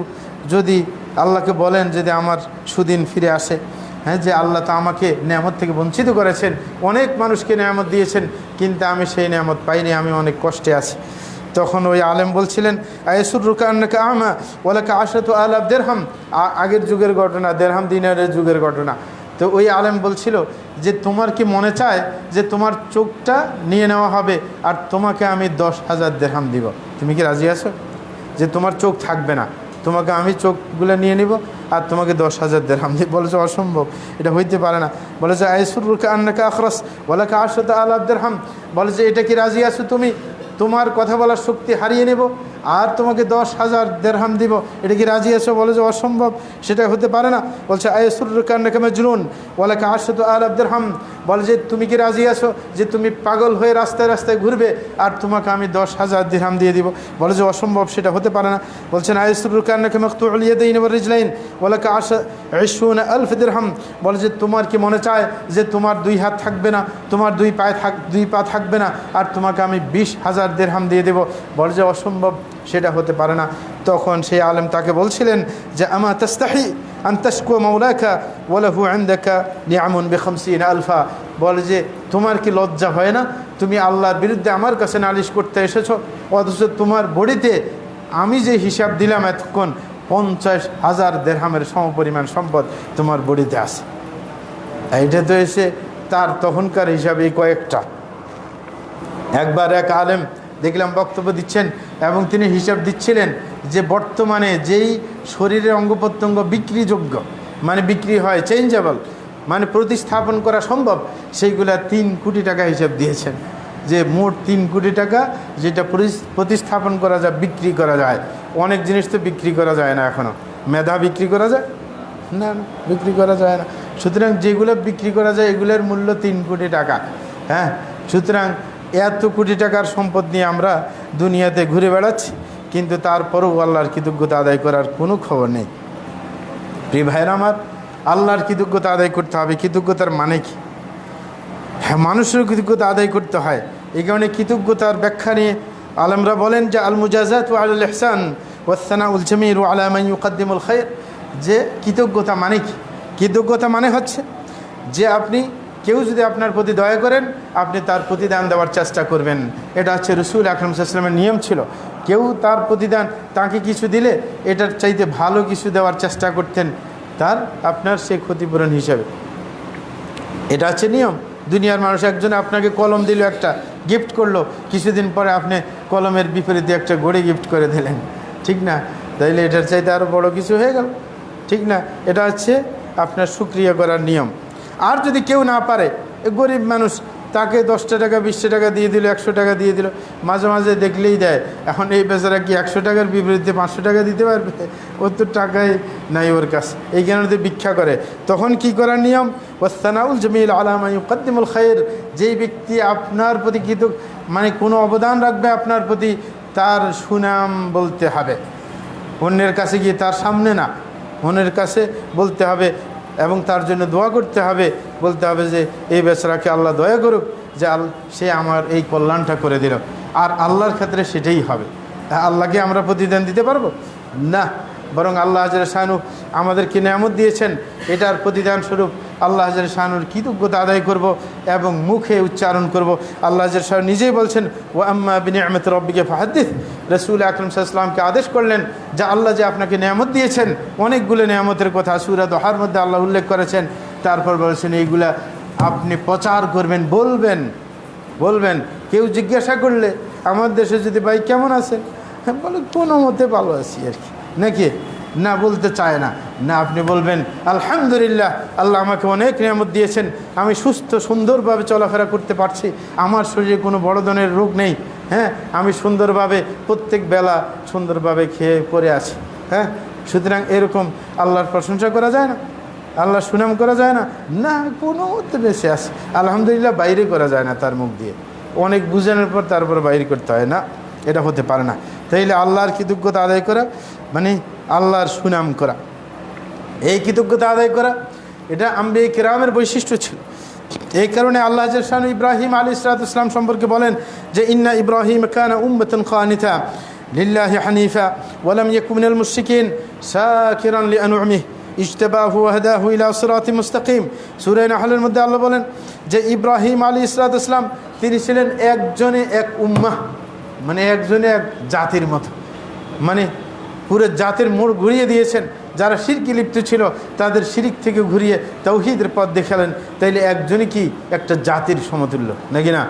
যদি আল্লাহকে বলেন যদি আমার সুদিন ফিরে আসে। হ্যাঁ, যে আল্লাহ তো আমাকে নেয়ামত থেকে বঞ্চিত করেছেন, অনেক মানুষকে নেয়ামত দিয়েছেন, কিন্তু আমি সেই নেয়ামত পাইনি, আমি অনেক কষ্টে আছি। তখন ওই আলেম বলছিলেন, আয়েসুররুকা আন্নাকা আমা ওয়ালাকা আশরাতু আলাফ দিরহাম, আগের যুগের ঘটনা, দিরহাম দিনারের যুগের ঘটনা। তো ওই আলেম বলছিল যে তোমার কি মনে চায় যে তোমার চোখটা নিয়ে নেওয়া হবে আর তোমাকে আমি 10,000 দিরহাম দিব, তুমি কি রাজি আছো? যে তোমার চোখ থাকবে না, তোমাকে আমি চোখগুলো নিয়ে নিব আর তোমাকে 10,000 দিরহাম দিব। বলেছে অসম্ভব, এটা হইতে পারে না। বলেছে আয়েসুররুকা আন্নাকা আখরাস ওয়ালাকা আশরাতু আলাফ দিরহাম, বলে যে এটা কি রাজি আছো তুমি, তোমার কথা বলার শক্তি হারিয়ে নেব আর তোমাকে 10,000 দিরহাম দিব, এটা কি রাজি আছো? বলে যে অসম্ভব, সেটা হতে পারে না। বলছে আয়েসুররুকা আন্নাকা মাজনুন ওয়ালাকা আশরাতু আলাফ দিরহাম, বলে যে তুমি কি রাজি আছো যে তুমি পাগল হয়ে রাস্তায় রাস্তায় ঘুরবে আর তোমাকে আমি 10,000 দিরহাম দিয়ে দিব? বলে যে অসম্ভব, সেটা হতে পারে না। বলছেন আয়েসুররুকা আন্নাকা মাকতুউল ইয়াদাইন ওয়া রিজলাইন ওয়ালাকা 20,000 দিরহাম, বলে যে তোমার কি মনে চায় যে তোমার 2 হাত থাকবে না, তোমার 2 পা থাকবে না আর তোমাকে আমি 20,000 দিরহাম দিয়ে দেব? বলে যে অসম্ভব, সেটা হতে পারে না। তখন সেই আলেম তাকে বলছিলেন যে আমা তাস্তাহি আন তাশকু মাওলাকা ওয়া লাহু ইনদাকা নিআমুন বি50 আলফা, বলে যে তোমার কি লজ্জা হয় না, তুমি আল্লাহর বিরুদ্ধে আমার কাছে নালিশ করতে এসেছো, অথচ তোমার বডিতে আমি যে হিসাব দিলাম এতক্ষণ 50,000 দিরহামের সমপরিমাণ সম্পদ তোমার বডিতে আছে। এইটা তো এসে তার তখনকার হিসাবে কয়েকটা। একবার এক আলেম দেখলাম বক্তব্য দিচ্ছেন এবং তিনি হিসাব দিচ্ছিলেন যে বর্তমানে যেই শরীরের অঙ্গ প্রত্যঙ্গ বিক্রিযোগ্য, মানে বিক্রি হয়, চেঞ্জেবল, মানে প্রতিস্থাপন করা সম্ভব, সেইগুলা 3 কোটি টাকা হিসাব দিয়েছেন। যে মোট 3 কোটি টাকা যেটা প্রতিস্থাপন করা যায়, বিক্রি করা যায়। অনেক জিনিস তো বিক্রি করা যায় না এখনও। মেধা বিক্রি করা যায় না, বিক্রি করা যায় না। সুতরাং যেগুলো বিক্রি করা যায় এগুলোর মূল্য 3 কোটি টাকা। হ্যাঁ, সুতরাং এত কোটি টাকার সম্পদ নিয়ে আমরা দুনিয়াতে ঘুরে বেড়াচ্ছি, কিন্তু তারপরও আল্লাহর কৃতজ্ঞতা আদায় করার কোনো খবর নেই। প্রিয় ভাইরা আমার, আল্লাহর কৃতজ্ঞতা আদায় করতে হবে। কৃতজ্ঞতার মানে কি? হ্যাঁ, মানুষেরও কৃতজ্ঞতা আদায় করতে হয়। এই কারণে কৃতজ্ঞতার ব্যাখ্যা নিয়ে আলেমরা বলেন যে আল মুজাজাত ওয়া আল ইহসান ওয়া সানাউল জামিল আলা মান ইউকদ্দিমুল খায়র, যে কৃতজ্ঞতা মানে কি? কৃতজ্ঞতা মানে হচ্ছে যে আপনি কেউ যদি আপনার প্রতি দয়া করেন, আপনি তার প্রতিদান দেওয়ার চেষ্টা করবেন। এটা হচ্ছে রাসূল আকরাম সাল্লাল্লাহু আলাইহি ওয়াসাল্লামের নিয়ম ছিল। কেউ তার প্রতিদান, তাকে কিছু দিলে এটার চাইতে ভালো কিছু দেওয়ার চেষ্টা করতেন তার, আপনার সে ক্ষতিপূরণ হিসাবে। এটা হচ্ছে নিয়ম। দুনিয়ার মানুষ একজন আপনাকে কলম দিল, একটা গিফট করলো, কিছুদিন পরে আপনি কলমের বিপরীতে একটা ঘড়ি গিফট করে দিলেন, ঠিক না? তাইলে এটার চাইতে আরও বড় কিছু হয়ে গেল, ঠিক না? এটা হচ্ছে আপনার শুকরিয়া করার নিয়ম। আর যদি কেউ না পারে, গরিব মানুষ, তাকে 10 টাকা 20 টাকা দিয়ে দিল, 100 টাকা দিয়ে দিল, মাঝে মাঝে দেখলেই দেয়। এখন এই বেচারা কি 100 টাকার বিপরীতে 500 টাকা দিতে পারবে? ওর তো টাকাই নাই ওর কাছে, এই কারণে ভিক্ষা করে। তখন কি করার নিয়ম? ওয়াসসানাউল জামিল আলা মান ইউকদ্দিমুল খায়র, যেই ব্যক্তি আপনার প্রতি মানে কোনো অবদান রাখবে আপনার প্রতি, তার সুনাম বলতে হবে। অন্যের কাছে গিয়ে, তার সামনে না, অন্যের কাছে বলতে হবে এবং তার জন্য দোয়া করতে হবে। বলতে হবে যে এই বেচারাকে আল্লাহ দয়া করুক, যে সে আমার এই কল্যাণটা করে দিল। আর আল্লাহর ক্ষেত্রে সেটাই হবে। আল্লাহকে আমরা প্রতিদান দিতে পারবো না, বরং আল্লাহ জাল্লা শানহু আমাদেরকে নেয়ামত দিয়েছেন, এটার প্রতিদান স্বরূপ আল্লাহ জাল্লা শানহুর কৃতজ্ঞতা আদায় করব এবং মুখে উচ্চারণ করব। আল্লাহ জাল্লা শানহু নিজেই বলছেন, ওয়া আম্মা বিনিআমাতি রাব্বিকা ফাহাদ্দিস। রাসূল আকরাম সাল্লাল্লাহু আলাইহি ওয়াসাল্লামকে আদেশ করলেন যে আল্লাহ যে আপনাকে নেয়ামত দিয়েছেন, অনেকগুলো নেয়ামতের কথা সূরা দুহার মধ্যে আল্লাহ উল্লেখ করেছেন। তারপর বলেছেন এইগুলা আপনি প্রচার করবেন, বলবেন, বলবেন। কেউ জিজ্ঞাসা করলে আমার দেশে যদি ভাই কেমন আছেন, হ্যাঁ বলে কোনো মতে ভালো আছি আর কি, নাকি না বলতে চায় না। না, আপনি বলবেন আলহামদুলিল্লাহ, আল্লাহ আমাকে অনেক নিয়ামত দিয়েছেন, আমি সুস্থ সুন্দরভাবে চলাফেরা করতে পারছি, আমার শরীরে কোনো বড় ধরনের রোগ নেই, হ্যাঁ আমি সুন্দরভাবে প্রত্যেক বেলা সুন্দরভাবে খেয়ে পরে আছি। হ্যাঁ, সুতরাং এরকম আল্লাহর প্রশংসা করা যায় না, আল্লাহর সুনাম করা যায় না, না কোনো মতে বেঁচে আছে আলহামদুলিল্লাহ বাইরে করা যায় না, তার মুখ দিয়ে অনেক বুঝানোর পর তারপরে বাইরে করতে হয় না, এটা হতে পারে না। তাইলে আল্লাহর কৃতজ্ঞতা আদায় করা মানে আল্লাহর সুনাম করা, এই কৃতজ্ঞতা আদায় করা এটা আম্বিয়া কিরামের বৈশিষ্ট্য ছিল। এই কারণে আল্লাহ জাল্লাহু ইব্রাহিম আলাইহিস সালাম সম্পর্কে বলেন যে ইন্না ইব্রাহিম কানা উম্মাতান কানিতা লিল্লাহি হানিফা ওয়া লাম ইয়াকুন মিনাল মুশরিকিন শাকিরান লিআনউমিহি ইজতাবাহু ওয়া হাদাহু ইলা সিরাতিন মুস্তাকিম। সূরা নাহলের মধ্যে আল্লাহ বলেন যে ইব্রাহিম আলাইহিস সালাম তিনি ছিলেন একজনে এক উম্মাহ, মানে একজনে এক জাতির মতো, মানে পুরো জাতির মোড় ঘুরিয়ে দিয়েছেন। যারা শিরকে লিপ্ত ছিল তাদের শিরিক থেকে ঘুরিয়ে তাওহীদের পথ দেখালেন। তাইলে একজনই কি একটা জাতির সমতুল্য নাকি না?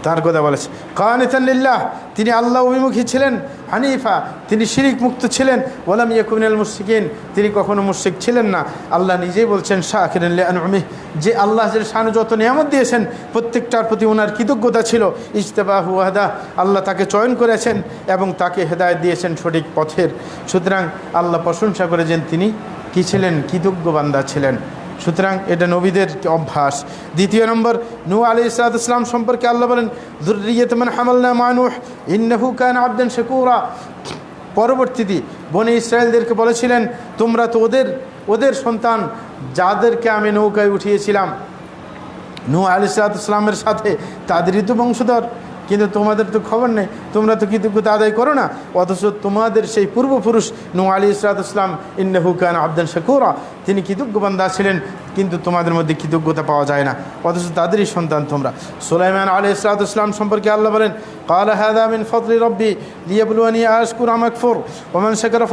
তার কথা বলেছে কানিতান লিল্লাহ, তিনি আল্লাহ অভিমুখী ছিলেন, হানিফা তিনি শিরিক মুক্ত ছিলেন, ওয়ালাম ইয়াকুন মিনাল মুশরিকিন তিনি কখনো মুশরিক ছিলেন না। আল্লাহ নিজেই বলছেন শাকিরান লিআনউমিহি, যে আল্লাহ যে শানে যত নিয়ামত দিয়েছেন প্রত্যেকটার প্রতি ওনার কৃতজ্ঞতা ছিল। ইজতাবাহু ওয়া হাদা, আল্লাহ তাকে চয়ন করেছেন এবং তাকে হেদায়েত দিয়েছেন সঠিক পথের। সুতরাং আল্লাহ প্রশংসা করেছেন তিনি কি ছিলেন, কৃতজ্ঞ বান্দা ছিলেন। সুতরাং এটা নবীদের অভ্যাস। দ্বিতীয় নম্বর, নূহ আলাইহিস সালাম সম্পর্কে আল্লাহ বলেন যুররিয়াত মান হামালনা মা নূহ ইন্নাহু কানা আবদান শাকুরা। পরবর্তীতে বনি ইসরায়েলদেরকে বলেছিলেন তোমরা তো ওদের সন্তান যাদেরকে আমি নৌকায় উঠিয়েছিলাম নূহ আলাইহিস সালামের সাথে, তাদেরই তো বংশধর, কিন্তু তোমাদের তো খবর নেই, তোমরা তো কৃতজ্ঞতা আদায় করো না। অথচ তোমাদের সেই পূর্বপুরুষ নূহ আলাইহিস সালাম ইন্নাহু কানা আবদান শাকুরা, তিনি কৃতজ্ঞ বান্দা ছিলেন, কিন্তু তোমাদের মধ্যে কৃতজ্ঞতা পাওয়া যায় না, অথচ তাদেরই সন্তান তোমরা। সুলাইমান আলাইহিস সালাম সম্পর্কে আল্লাহ বলেন ক্বালা হাযা মিন ফাদলি রাব্বি লিয়াবলুয়ানি আশকুরু আম আকফুর ওয়া মান শাকারা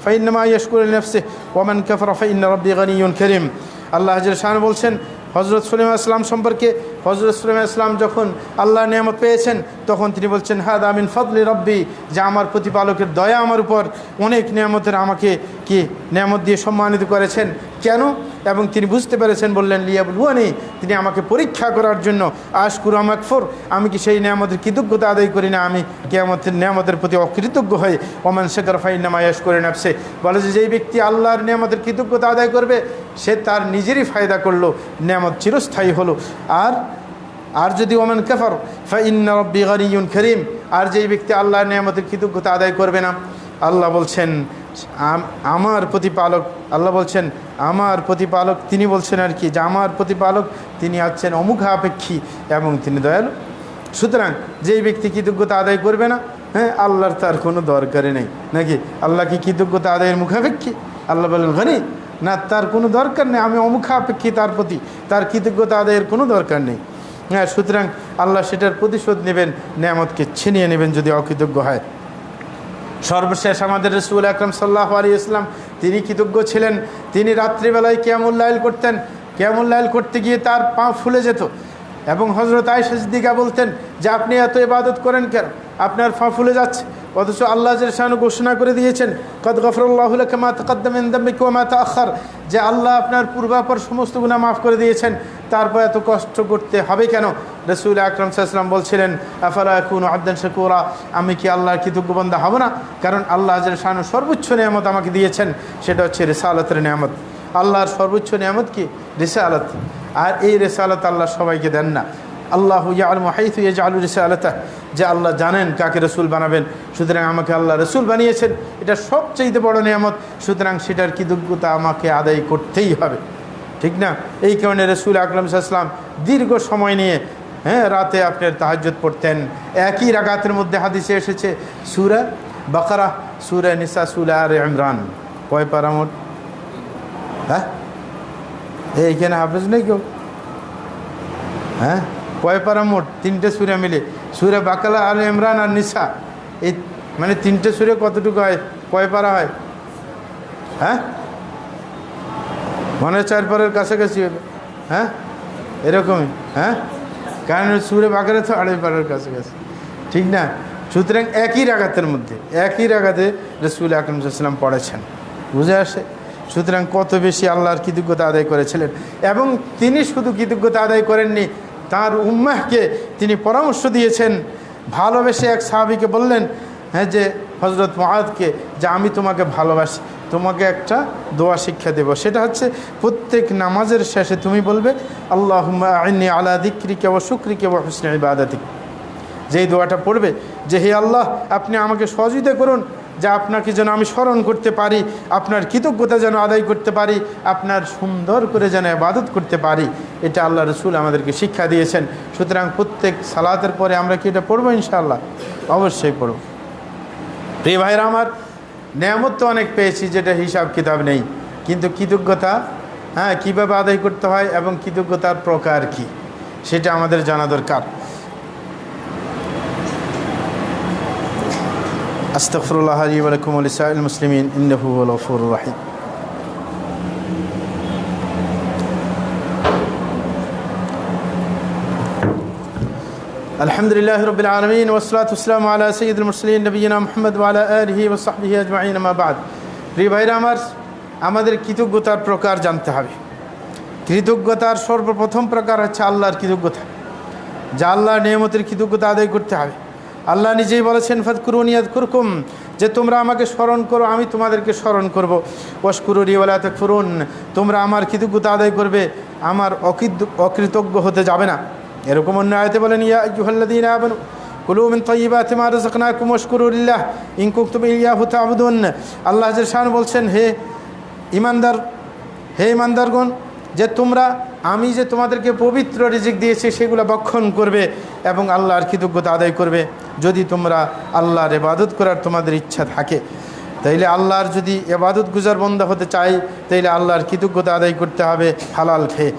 ফাইন্নামা ইয়াশকুরু লিনাফসিহি ওয়া মান কাফারা ফাইন্না রাব্বি গানিয়্যুন কারীম। আল্লাহ জাল্লাহু বলছেন হযরত সুলাইমান আসসালাম সম্পর্কে, হযরত সুলাইমান আসসালাম যখন আল্লাহর নিয়ামত পেয়েছেন তখন তিনি বলছেন হাদা মিন ফাদলি রাব্বি, যে আমার প্রতিপালকের দয়া আমার উপর অনেক নিয়ামতের আমাকে কি নিয়ামত দিয়ে সম্মানিত করেছেন। কেন? এবং তিনি বুঝতে পেরেছেন, বললেন লিয়াবলুয়ানি, তিনি আমাকে পরীক্ষা করার জন্য, আশকুরু আম আকফুর, আমি কি সেই নিয়ামতের কৃতজ্ঞতা আদায় করি না, আমি কিয়ামতের নিয়ামতের প্রতি অকৃতজ্ঞ হয়ে ওয়া মান শাকারা ফাইন্নামা ইয়াশকুরু লিনাফসিহি, বলে যে যেই ব্যক্তি আল্লাহর নিয়ামতের কৃতজ্ঞতা আদায় করবে সে তার নিজেরই ফায়দা করলো, নিয়ামত চিরস্থায়ী হলো। আর যদি ওয়া মান কাফার ফাইন্না রাব্বি গানিয়্যুন কারীম, আর যেই ব্যক্তি আল্লাহর নিয়ামতের কৃতজ্ঞতা আদায় করবে না, আল্লাহ বলছেন আমার প্রতিপালক, আল্লাহ বলছেন আমার প্রতিপালক, তিনি বলছেন আর কি যে আমার প্রতিপালক তিনি আছেন অমুখাপেক্ষী এবং তিনি দয়ালু। সুতরাং যেই ব্যক্তি কৃতজ্ঞতা আদায় করবে না, হ্যাঁ আল্লাহর তার কোনো দরকারই নেই, নাকি আল্লাহ কি কৃতজ্ঞতা আদায়ের মুখাপেক্ষী? আল্লাহ বলেন গনি, না তার কোনো দরকার নেই, আমি অমুখাপেক্ষী তার প্রতি, তার কৃতজ্ঞতা আদায়ের কোনো দরকার নেই। হ্যাঁ, সুতরাং আল্লাহ সেটার প্রতিশোধ নেবেন, নিয়ামতকে ছিনিয়ে নেবেন যদি অকৃতজ্ঞ হয়। সর্বশেষ আমাদের রাসূল আকরাম সাল্লাল্লাহু আলাইহি ওয়াসাল্লাম তিনি কৃতজ্ঞ ছিলেন। তিনি রাত্রিবেলায় কিয়ামুল লাইল করতেন, কিয়ামুল লাইল করতে গিয়ে তার পা ফুলে যেত এবং হযরত আয়েশা সিদ্দিকা বলতেন যে আপনি এত ইবাদত করেন কেন, আপনার পা ফুলে যাচ্ছে, অথচ আল্লাহ জাল্লাহু ঘোষণা করে দিয়েছেন কদ গফরাল্লাহু লাকা মা তাকাদ্দামা মিন যামবিকা ওয়া মা তাআখার, যে আল্লাহ আপনার পূর্বাপর সমস্ত গুনাহ মাফ করে দিয়েছেন, তারপর এত কষ্ট করতে হবে কেন? রাসূল আকরাম সাল্লাল্লাহু আলাইহি ওয়াসাল্লাম বলছিলেন আফালা আকুনু আবদান শাকুরা, আমি কি আল্লাহর কৃতজ্ঞ বান্দা হব না? কারণ আল্লাহ জাল্লাহু সর্বোচ্চ নিয়ামত আমাকে দিয়েছেন, সেটা হচ্ছে রিসালাতের নিয়ামত। আল্লাহর সর্বোচ্চ নিয়ামত কি? রিসালাত। আর এই রিসালাত আল্লাহ সবাইকে দেন না। আল্লাহু ইয়ালামু হাইথু ইয়াজআলু রিসালাতাহ, যে আল্লাহ জানেন কাকে রসুল বানাবেন, সুতরাং আমাকে আল্লাহ রসুল বানিয়েছেন, এটা সবচেয়ে বড় নিয়ামত, সুতরাং সেটার কৃতজ্ঞতা আমাকে আদায় করতেই হবে, ঠিক না? এই কারণে রসুল আকরাম সাল্লাল্লাহু আলাইহি ওয়াসাল্লাম দীর্ঘ সময় নিয়ে রাতে আপনার তাহাজ্জুদ পড়তেন। একই রাকাতের মধ্যে হাদিসে এসেছে সূরা বাকারা, সূরা নিসা, সূরা আলে ইমরান, কয় পারা মোট? হ্যাঁ, এইখানে হাফেজ নেই কেউ? হ্যাঁ, কয় পারা মোট? তিনটে সূরা মিলে, সূরা বাকারা, আলে ইমরান আর নিসা, এই মানে তিনটে সূরা কতটুকু হয়, কয় পারা হয়? হ্যাঁ, মনে হয় 4 পারার কাছাকাছি হবে। হ্যাঁ, এরকমই। হ্যাঁ, কারণ সূরা বাকারা তো 2.5 পারার কাছাকাছি, ঠিক না? সুতরাং একই রাকাতের মধ্যে একই রাকাতে রাসূল আকরাম সাল্লাল্লাহু আলাইহি ওয়াসাল্লাম পড়েছেন, বুঝে আসে? সুতরাং কত বেশি আল্লাহর কৃতজ্ঞতা আদায় করেছিলেন। এবং তিনি শুধু কৃতজ্ঞতা আদায় করেননি, তার উম্মাহকে তিনি পরামর্শ দিয়েছেন। ভালোবেসে এক সাহাবীকে বললেন, হ্যাঁ, যে হযরত মুআদকে, যে আমি তোমাকে ভালোবাসি, তোমাকে একটা দোয়া শিক্ষা দেব। সেটা হচ্ছে প্রত্যেক নামাজের শেষে তুমি বলবে আল্লাহুম্মা আইন্নি আলা যিকরিকা ওয়া শুকরিকা ওয়া হুসনি ইবাদাতিক। যেই দোয়াটা পড়বে যে হে আল্লাহ, আপনি আমাকে সহযোগিতা করুন যে আপনাকে যেন আমি স্মরণ করতে পারি, আপনার কৃতজ্ঞতা যেন আদায় করতে পারি, আপনার সুন্দর করে যেন ইবাদত করতে পারি। এটা আল্লাহ রাসূল আমাদেরকে শিক্ষা দিয়েছেন। সুতরাং প্রত্যেক সালাতের পরে আমরা কি এটা পড়বো? ইনশাআল্লাহ অবশ্যই পড়ব। প্রিয় ভাইরা আমার, নেয়ামত তো অনেক পেয়েছি যেটা হিসাব কিতাব নেই, কিন্তু কৃতজ্ঞতা, হ্যাঁ, কীভাবে আদায় করতে হয় এবং কৃতজ্ঞতার প্রকার কি সেটা আমাদের জানা দরকার। আস্তাগফিরুল্লাহ লি ওয়া লাকুম ওয়া লিসাইরিল মুসলিমিন ইন্নাহু হুয়াল গফুরুর রহিম। আলহামদুলিল্লাহি রাব্বিল আলামিন ওয়া সলাতু ওয়াসসালামু আলা সাইয়্যিদিল মুরসালিন নবিয়িনা মুহাম্মদ ওয়া আলা আলিহি ওয়া সাহবিহি আজমাইন, আম্মা বা'দ। প্রিয় ভাইরা আমার, আমাদের কৃতজ্ঞতার প্রকার জানতে হবে। কৃতজ্ঞতার সর্বপ্রথম প্রকার হচ্ছে আল্লাহর কৃতজ্ঞতা, যা আল্লাহর নিয়ামতের কৃতজ্ঞতা আদায় করতে হবে। আল্লাহ নিজেই বলেছেন ফাযকুরুনি আযকুরকুম, যে তোমরা আমাকে স্মরণ করো, আমি তোমাদেরকে স্মরণ করব। ওয়াশকুরুনি ওয়া লা তাকফুরুন, তোমরা আমার কৃতজ্ঞতা আদায় করবে, আমার অকৃতজ্ঞ হতে যাবে না। এরকম অন্য আয়াতে বলেন ইয়া আইয়ুহাল্লাযীনা আমানু কুলু মিন তাইয়্যিবাতি মা রাযাকনাকুম ওয়াশকুরু লিল্লাহ ইন কুনতুম ইয়্যাহু তা'বুদুন। আল্লাহ জাল্লা শাআনহু বলছেন, হে ঈমানদারগণ, যে তোমরা আমি যে তোমাদেরকে পবিত্র রিজিক দিয়েছি সেগুলো ভক্ষণ করবে এবং আল্লাহর কৃতজ্ঞতা আদায় করবে, যদি তোমরা আল্লাহর ইবাদত করার তোমাদের ইচ্ছা থাকে। তাইলে আল্লাহর যদি ইবাদত গুজার বান্দা হতে চাই, তাইলে আল্লাহর কৃতজ্ঞতা আদায় করতে হবে হালাল খেয়ে।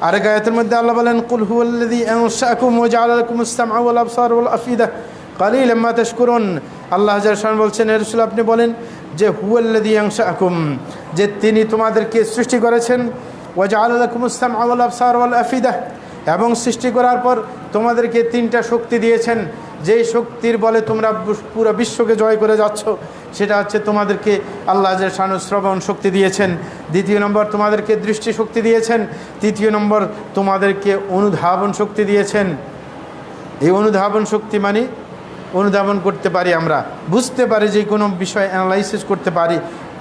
আরেক আয়াতের মধ্যে আল্লাহ বলেন কুল হুয়াল্লাযী আনশাআকুম ওয়া জাআলা লাকুমুস সামআ ওয়াল আবসার ওয়াল আফইদা কালিলাম মা তাশকুরুন। আল্লাহ জাল্লা বলছেন, হে রাসূল আপনি বলেন যে হুয়াল্লাযী আনশাআকুম, যে তিনি তোমাদেরকে সৃষ্টি করেছেন, ওয়া জাআলা লাকুমুস সামআ ওয়াল আবসার ওয়াল আফইদা, এবং সৃষ্টি করার পর তোমাদেরকে 3টা শক্তি দিয়েছেন, যেই শক্তির বলে তোমরা পুরো বিশ্বকে জয় করে যাচ্ছ। সেটা হচ্ছে তোমাদেরকে আল্লাহ জাল্লা শ্রবণ শক্তি দিয়েছেন, 2 নম্বর তোমাদেরকে দৃষ্টি শক্তি দিয়েছেন, 3 নম্বর তোমাদেরকে অনুধাবন শক্তি দিয়েছেন। এই অনুধাবন শক্তি মানে অনুধাবন করতে পারি, আমরা বুঝতে পারি, যে কোনো বিষয় অ্যানালাইসিস করতে পারি।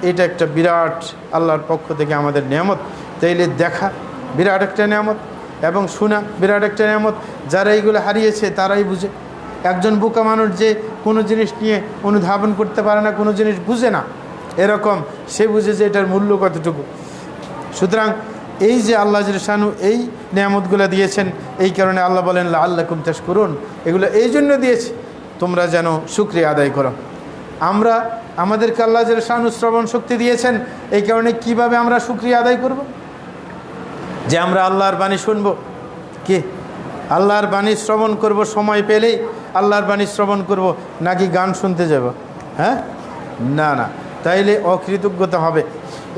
এটা একটা বিরাট আল্লাহর পক্ষ থেকে আমাদের নিয়ামত। তাইলে দেখা বিরাট একটা নিয়ামত এবং শোনা বিরাট একটা নিয়ামত। যারা এইগুলো হারিয়েছে তারাই বুঝে। একজন বোকা মানুষ যে কোনো জিনিস নিয়ে অনুধাবন করতে পারে না, কোনো জিনিস বুঝে না, এরকম সে বুঝে যে এটার মূল্য কতটুকু। সুতরাং এই যে আল্লাহ জাল্লা এই নিয়ামতগুলো দিয়েছেন, এই কারণে আল্লাহ বলেন লাআল্লাকুম তাশকুরুন, এগুলো এই জন্য দিয়েছে তোমরা যেন শুকরিয়া আদায় করো। আমাদেরকে আল্লাহ জাল্লা শ্রবণ শক্তি দিয়েছেন, এই কারণে কিভাবে আমরা শুকরিয়া আদায় করব? যে আমরা আল্লাহর বাণী শুনবো, কি আল্লাহর বাণী শ্রবণ করব, সময় পেলেই আল্লাহর বাণী শ্রবণ করব, নাকি গান শুনতে যাব? হ্যাঁ, না না, তাইলে অকৃতজ্ঞতা হবে।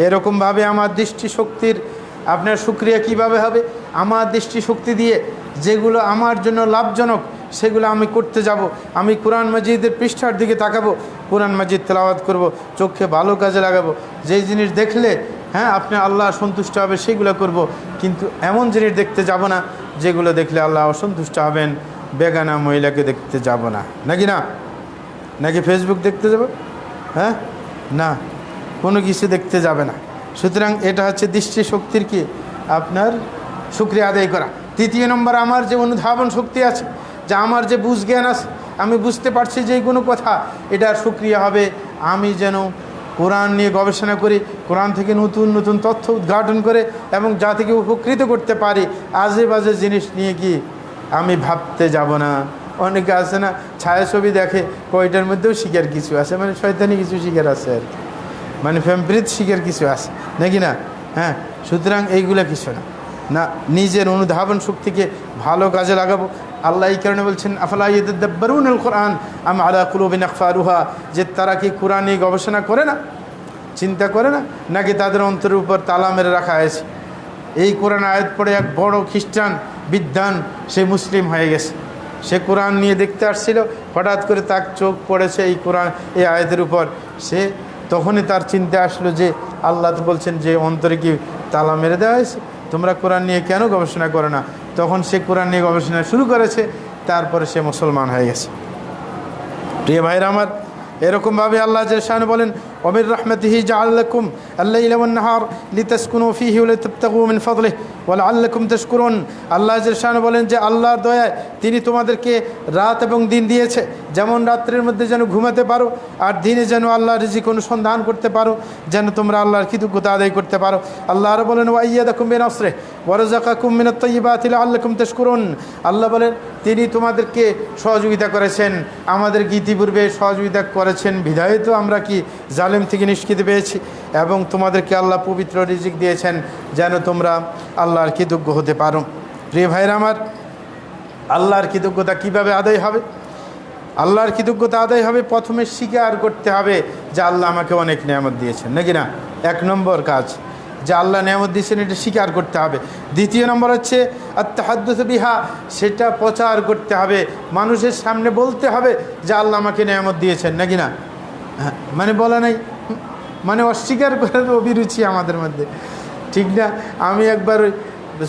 এরকমভাবে আমার দৃষ্টিশক্তির আপনার শুকরিয়া কিভাবে হবে? আমার দৃষ্টিশক্তি দিয়ে যেগুলো আমার জন্য লাভজনক সেগুলো আমি করতে যাব। আমি কোরআন মাজিদের পৃষ্ঠার দিকে তাকাবো, কোরআন মাজিদ তেলাওয়াত করব, চোখে ভালো কাজে লাগাবো। যেই জিনিস দেখলে হ্যাঁ আপনি আল্লাহ সন্তুষ্ট হবে সেগুলো করব, কিন্তু এমন জিনিস দেখতে যাব না যেগুলো দেখলে আল্লাহ অসন্তুষ্ট হবেন। বেগানা মহিলাকে দেখতে যাব না, নাকি ফেসবুক দেখতে যাব? হ্যাঁ, না, কোনো কিছু দেখতে যাবে না। সুতরাং এটা হচ্ছে দৃষ্টিশক্তির কি আপনার শুকরিয়া আদায় করা। 3 নম্বর, আমার যে অনুধাবন শক্তি আছে, যে আমার যে বুঝ জ্ঞান আছে, আমি বুঝতে পারছি যে কোনো কথা, এটার শুকরিয়া হবে আমি যেন কোরআন নিয়ে গবেষণা করি, কোরআন থেকে নতুন নতুন তথ্য উদ্ঘাটন করে এবং যা থেকে উপকৃত করতে পারি। আজে বাজে জিনিস নিয়ে কি আমি ভাবতে যাব না। অনেকে আছে না, ছায়াছবি দেখে, কয়টার মধ্যেও শিকার কিছু আছে, মানে শয়তানি কিছু শিকার আছে আর কি, মানে ফ্যাম্প্রিত শিকার কিছু আছে, নাকি না? হ্যাঁ, সুতরাং এইগুলো কিছু না, নিজের অনুধাবন শক্তিকে ভালো কাজে লাগাবো। আল্লাহ এই কারণে বলছেন আফালা ইয়াতাদাব্বারুনাল কুরআন আম আলা কুলুবিন আকফারুহা, যে তারা কি কোরআন নিয়ে গবেষণা করে না, চিন্তা করে না, নাকি তাদের অন্তরের উপর তালা মেরে রাখা হয়েছে? এই কোরআন আয়াত পড়ে এক বড় খ্রিস্টান বিদ্বান, সে মুসলিম হয়ে গেছে। সে কোরআন নিয়ে দেখতে আসছিল, হঠাৎ করে তার চোখ পড়েছে এই কোরআন, এই আয়াতের উপর। সে তখনই তার চিন্তা আসলো যে আল্লাহ তো বলছেন যে অন্তরে কি তালা মেরে দেওয়া হয়েছে, তোমরা কোরআন নিয়ে কেন গবেষণা করো না? তখন সে কোরআন নিয়ে গবেষণা শুরু করেছে, তারপরে সে মুসলমান হয়ে গেছে। প্রিয় ভাইরা আমার, এরকমভাবে আল্লাহ জাল্লাহু বলেন ওমির রাহমাতিহি জাআলা লাকুম আল-লাইলা ওয়ান-নাহার লিতাসকুনু ফীহি ওয়া লিতাবতাগু মিন ফাদলিহি ওয়া লাআল্লাকুম তাশকুরুন। আল্লাহ জাল্লাহু বলেন যে আল্লাহর দয়ায় তিনি তোমাদেরকে রাত এবং দিন দিয়েছে, যেমন রাত্রের মধ্যে যেন ঘুমাতে পারো আর দিনে যেন আল্লাহর রিজিক অনুসন্ধান করতে পারো, যেন তোমরা আল্লাহর কৃতজ্ঞতা আদায় করতে পারো। আল্লাহ আরও বলেন ওয়া আইয়াদাকুম বিনাসরিহি ওয়া রাযাকাকুম মিনাত তাইয়্যিবাতি লাআল্লাকুম তাশকুরুন। আল্লাহ বলেন তিনি তোমাদেরকে সহযোগিতা করেছেন, আমাদেরকে ইতিপূর্বে সহযোগিতা করেছেন, বিধায় তো আমরা কি জালেম থেকে নিষ্কৃতি পেয়েছি, এবং তোমাদেরকে আল্লাহ পবিত্র রিজিক দিয়েছেন যেন তোমরা আল্লাহর কৃতজ্ঞ হতে পারো। প্রিয় ভাইরা আমার, আল্লাহর কৃতজ্ঞতা কিভাবে আদায় হবে? আল্লাহর কৃতজ্ঞতা আদায় হবে প্রথমে স্বীকার করতে হবে যে আল্লাহ আমাকে অনেক নিয়ামত দিয়েছেন, নাকি না? 1 নম্বর কাজ যে আল্লাহ নিয়ামত দিয়েছেন, এটা স্বীকার করতে হবে। দ্বিতীয় নম্বর হচ্ছে আত-তাহাদ্দুসু বিহা, সেটা প্রচার করতে হবে, মানুষের সামনে বলতে হবে যে আল্লাহ আমাকে নিয়ামত দিয়েছেন, নাকি না? হ্যাঁ, মানে বলা নাই, মানে অস্বীকার করার অভিরুচি আমাদের মধ্যে, ঠিক না? আমি একবার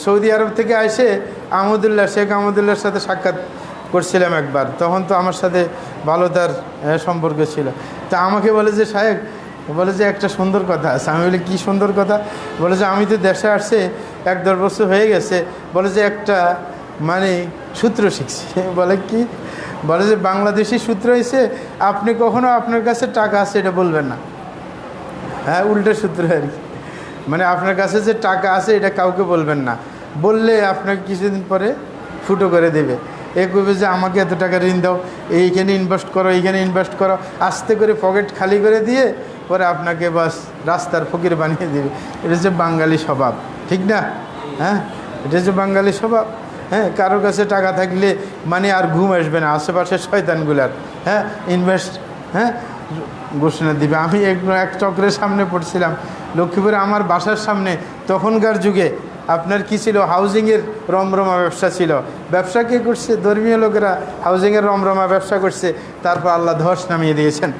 সৌদি আরব থেকে এসে শেখ আহমদুল্লাহর সাথে সাক্ষাৎ করছিলাম একবার, তখন তো আমার সাথে ভালো তার সম্পর্ক ছিল। তা আমাকে বলে যে সাহেব, বলে যে একটা সুন্দর কথা আছে। আমি বলি কী সুন্দর কথা? বলে যে আমি তো দেশে আসছে 1-1.5 বছর হয়ে গেছে, বলে যে একটা মানে সূত্র শিখছি। বলে কি? বলে যে বাংলাদেশি সূত্র হয়েছে, আপনি কখনো আপনার কাছে টাকা আছে এটা বলবেন না। হ্যাঁ, উল্টো সূত্র আর কি, মানে আপনার কাছে যে টাকা আছে এটা কাউকে বলবেন না, বললে আপনাকে কিছুদিন পরে ফুটো করে দেবে। এ কইবে যে আমাকে এত টাকা ঋণ দাও, এইখানে ইনভেস্ট করো, এইখানে ইনভেস্ট করো, আস্তে করে পকেট খালি করে দিয়ে পরে আপনাকে বাস রাস্তার ফকির বানিয়ে দেবে। এটা হচ্ছে বাঙালি স্বভাব, ঠিক না? হ্যাঁ, এটা হচ্ছে বাঙালি স্বভাব। হ্যাঁ, কারোর কাছে টাকা থাকলে মানে আর ঘুম আসবে না, আশেপাশের শয়তানগুলার। হ্যাঁ, ইনভেস্ট, হ্যাঁ, ঘোষণা দিবে। আমি এক চক্রের সামনে পড়ছিলাম লক্ষ্মীপুরে, আমার বাসার সামনে। তখনকার যুগে আপনার কি ছিল, হাউজিংয়ের রমরমা ব্যবসা ছিল। ব্যবসা কে করছে? ধর্মীয় লোকেরা হাউজিংয়ের রমরমা ব্যবসা করছে, তারপর আল্লাহ ধস নামিয়ে দিয়েছেন।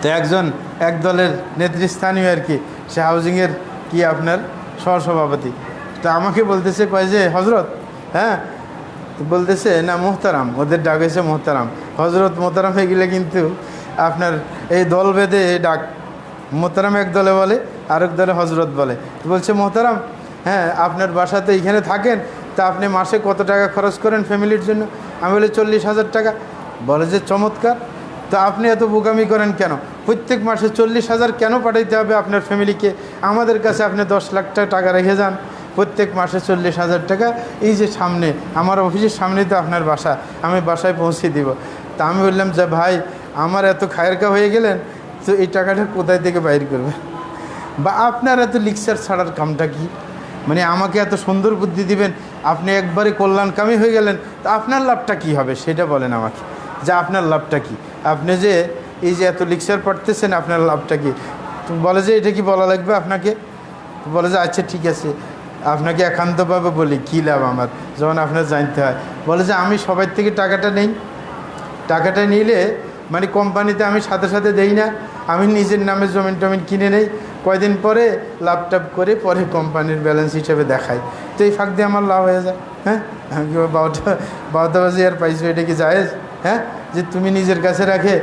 তো এক দলের নেতৃস্থানীয় আর কি, সে হাউজিংয়ের কি আপনার সহসভাপতি। তো আমাকে বলতেছে, কয় যে হজরত, হ্যাঁ, তো বলতেছে না মোহতারাম, ওদের ডাক হয়েছে মোহতারাম, হজরত মোহতারাম হয়ে গেলে কিন্তু আপনার এই দল বেঁধে ডাক। মোহতারাম এক দলে বলে, আরেক দলে হজরত বলে। তো বলছে মোহতারাম, হ্যাঁ, আপনার বাসাতে এইখানে থাকেন, তা আপনি মাসে কত টাকা খরচ করেন ফ্যামিলির জন্য? আমি বলি 40,000 টাকা। বলে যে চমৎকার, তো আপনি এত বোকামি করেন কেন? প্রত্যেক মাসে 40,000 কেন পাঠাইতে হবে আপনার ফ্যামিলিকে? আমাদের কাছে আপনি 10 লাখ টাকা রেখে যান, প্রত্যেক মাসে 40,000 টাকা। এই যে সামনে আমার অফিসের সামনেই তো আপনার বাসা, আমি বাসায় পৌঁছে দিব। তা আমি বললাম যে ভাই, আমার এত খায়েরকা হয়ে গেলেন, তো এই টাকাটা কোথায় থেকে বাইর করবে? বা আপনার এত লিকচার ছাড়ার কামটা কি? মানে আমাকে এত সুন্দর বুদ্ধি দিবেন, আপনি একবারে কল্যাণকামী হয়ে গেলেন, তা আপনার লাভটা কি হবে সেটা বলেন আমাকে, যে আপনার লাভটা কি? আপনি যে এই যে এত লিকচার পড়তেছেন, আপনার লাভটা কি? বলে যে এটা কি বলা লাগবে আপনাকে? বলে যে আচ্ছা ঠিক আছে, আপনাকে একান্তভাবে বলি কী লাভ আমার, যখন আপনার জানতে হয়। বলে যে আমি সবার থেকে টাকাটা নেই, টাকাটা নিলে মানে কোম্পানিতে আমি সাথে সাথে দেই না, আমি নিজের নামে জমিন টমিন কিনে নেই, কয়দিন পরে লাভটাপ করে পরে কোম্পানির ব্যালেন্স হিসেবে দেখাই। তো এই ফাঁক দিয়ে আমার লাভ হয়ে যায়। হ্যাঁ, আমি কি 12টা বাজে আর পাইছো, এটা কি জায়েজ? হ্যাঁ, যে তুমি নিজের কাছে রাখে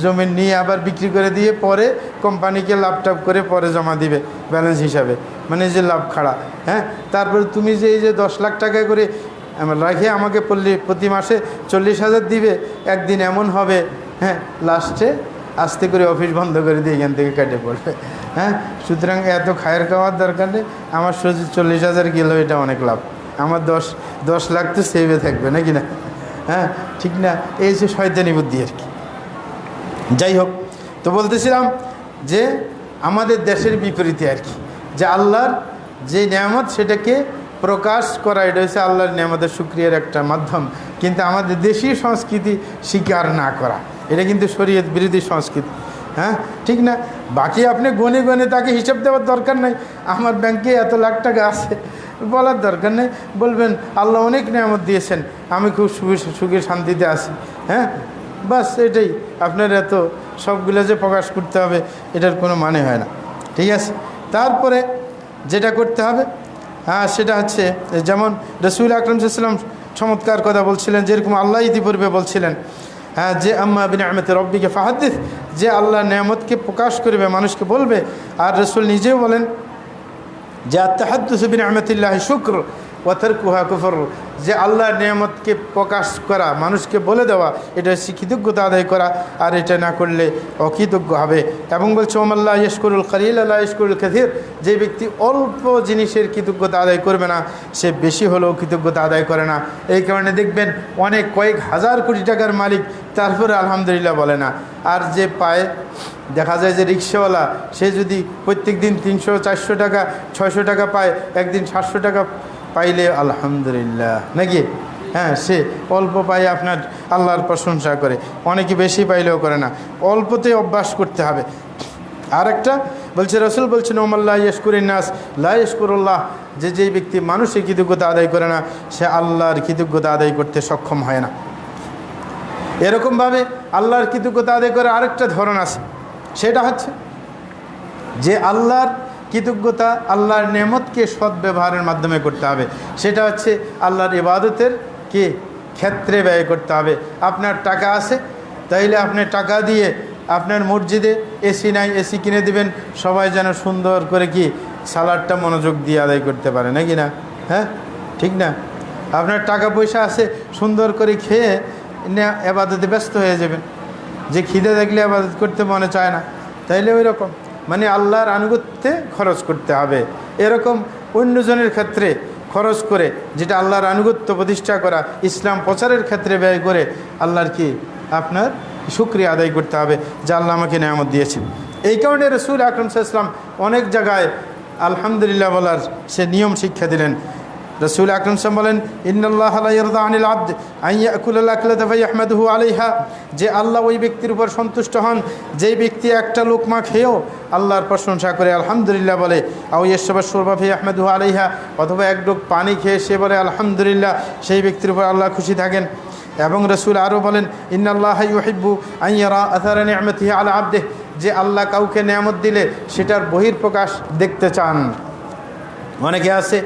জমি নিয়ে আবার বিক্রি করে দিয়ে পরে কোম্পানিকে লাভটাপ করে পরে জমা দিবে ব্যালেন্স হিসাবে, মানে যে লাভ খাড়া। হ্যাঁ, তারপরে তুমি যে এই যে 10 লাখ টাকা করে রাখে আমাকে প্রতি মাসে 40,000 দিবে, একদিন এমন হবে, হ্যাঁ, লাস্টে আস্তে করে অফিস বন্ধ করে দিয়ে এখান থেকে কেটে পড়বে। হ্যাঁ, সুতরাং এত খায়ের খাওয়ার দরকার নেই, আমার 40,000 গেল, এটা অনেক লাভ, আমার 10 লাখ তো সেভে থাকবে, নাকি না? হ্যাঁ, ঠিক না? এই যে শয়তানি বুদ্ধি আর কি। যাই হোক, তো বলতেছিলাম যে আমাদের দেশের বিপরীতে আর কি, যে আল্লাহর যে নিয়ামত সেটাকে প্রকাশ করা, এটা হচ্ছে আল্লাহর নিয়ামতের শুকরিয়ার একটা মাধ্যম। কিন্তু আমাদের দেশীয় সংস্কৃতি স্বীকার না করা, এটা কিন্তু শরীয়ত বিরোধী সংস্কৃতি। হ্যাঁ, ঠিক না? বাকি আপনি গনে গনে তাকে হিসাব দেওয়ার দরকার নাই, আমার ব্যাংকে এত লাখ টাকা আছে, বলার দরকার নেই, বলবেন আল্লাহ অনেক নিয়ামত দিয়েছেন, আমি খুব সুখে শান্তিতে আছি। হ্যাঁ, বাস এটাই। আপনার এত সবগুলো যে প্রকাশ করতে হবে এটার কোনো মানে হয় না। ঠিক আছে, তারপরে যেটা করতে হবে সেটা হচ্ছে যেমন রাসূল আকরাম সাল্লাল্লাহু আলাইহি ওয়াসাল্লাম চমৎকার কথা বলছিলেন, যেরকম আল্লাহ ইতিপূর্বে বলছিলেন যে আম্মা বিনিআমতি রাব্বিকা ফাহাদ্দিস, যে আল্লাহ নেয়ামতকে প্রকাশ করবে, মানুষকে বলবে। আর রাসূল নিজেও বলেন যে আত-তাহাদ্দুসু বিনিআমাতিল্লাহি শুকর ওয়া তারকুহা কুফর, যে আল্লাহর নেয়ামতকে প্রকাশ করা, মানুষকে বলে দেওয়া, এটা হচ্ছে কৃতজ্ঞতা আদায় করা, আর এটা না করলে অকৃতজ্ঞ হবে। এবং বলছে ওমাল্লা ইয়াশকুরুল কলিল লা ইয়াশকুরুল কাসীর, যে ব্যক্তি অল্প জিনিসের কৃতজ্ঞতা আদায় করবে না, সে বেশি হলেও কৃতজ্ঞতা আদায় করে না। এই কারণে দেখবেন অনেক কয়েক হাজার কোটি টাকার মালিক, তারপরে আলহামদুলিল্লাহ বলে না। আর যে পায়, দেখা যায় যে রিক্সাওয়ালা, সে যদি প্রত্যেক দিন 300-400 টাকা 600 টাকা পায়, একদিন 700 টাকা পাইলে আলহামদুলিল্লাহ, নাকি? হ্যাঁ, সে অল্প পায় আপনার আল্লাহর প্রশংসা করে, অনেকে বেশি পাইলেও করে না। অল্পতে অভ্যাস করতে হবে। আর একটা বলছে, রাসূল বলছেন ওমাল্লা ইয়াশকুরিন নাস লা ইয়াশকুরুল্লাহ, যেই ব্যক্তি মানুষের কৃতজ্ঞতা আদায় করে না, সে আল্লাহর কৃতজ্ঞতা আদায় করতে সক্ষম হয় না। এরকমভাবে আল্লাহর কৃতজ্ঞতা আদায় করে আরেকটা ধরন আছে, সেটা হচ্ছে যে আল্লাহর কৃতজ্ঞতা আল্লাহর নেয়ামতকে সদ্ব্যবহারের মাধ্যমে করতে হবে। সেটা হচ্ছে আল্লাহর ইবাদতের ক্ষেত্রে ব্যয় করতে হবে। আপনার টাকা আছে, তাইলে আপনি টাকা দিয়ে আপনার মসজিদে এসি নাই, এসি কিনে দিবেন, সবাই যেন সুন্দর করে সালাদটা মনোযোগ দিয়ে আদায় করতে পারে, নাকি না? হ্যাঁ, ঠিক না? আপনার টাকা পয়সা আছে, সুন্দর করে খেয়ে এবাদতে ব্যস্ত হয়ে যাবেন, যে খিদে দেখলে এবাদত করতে মনে চায় না। তাইলে ওই রকম মানে আল্লাহর আনুগত্যে খরচ করতে হবে। এরকম অন্যজনের ক্ষেত্রে খরচ করে, যেটা আল্লাহর আনুগত্য প্রতিষ্ঠা করা, ইসলাম প্রচারের ক্ষেত্রে ব্যয় করে আল্লাহর আপনার শুকরিয়া আদায় করতে হবে যে আল্লাহ আমাকে নেয়ামত দিয়েছেন। এই কারণে রাসূল আকরাম সাল্লাল্লাহু আলাইহি ওয়াসাল্লাম অনেক জায়গায় আলহামদুলিল্লাহ বলার সে নিয়ম শিক্ষা দিলেন। রাসূল আকরাম সাল্লাল্লাহু আলাইহি ওয়াসাল্লাম বলেন ইন্নাল্লাহা লা ইয়ারদা আনিল আবদ আন ইয়াকুলাল আকলাতা ফায়াহমাদুহু আলাইহা, যে আল্লাহ ওই ব্যক্তির উপর সন্তুষ্ট হন যেই ব্যক্তি একটা লোকমা খেয়েও আল্লাহর প্রশংসা করে আলহামদুলিল্লাহ বলে, আও ইয়াশরাবা শুরবা ফায়াহমাদুহু আলাইহা, অথবা এক ঢোক পানি খেয়ে সে বলে আলহামদুলিল্লাহ, সেই ব্যক্তির উপর আল্লাহ খুশি থাকেন। এবং রাসূল আরও বলেন ইন্নাল্লাহা ইউহিব্বু আন ইয়ারা আথারা নি'মাতিহি আলা আবদিহি, যে আল্লাহ কাউকে নেয়ামত দিলে সেটার বহিঃপ্রকাশ দেখতে চান। অনেকে আছে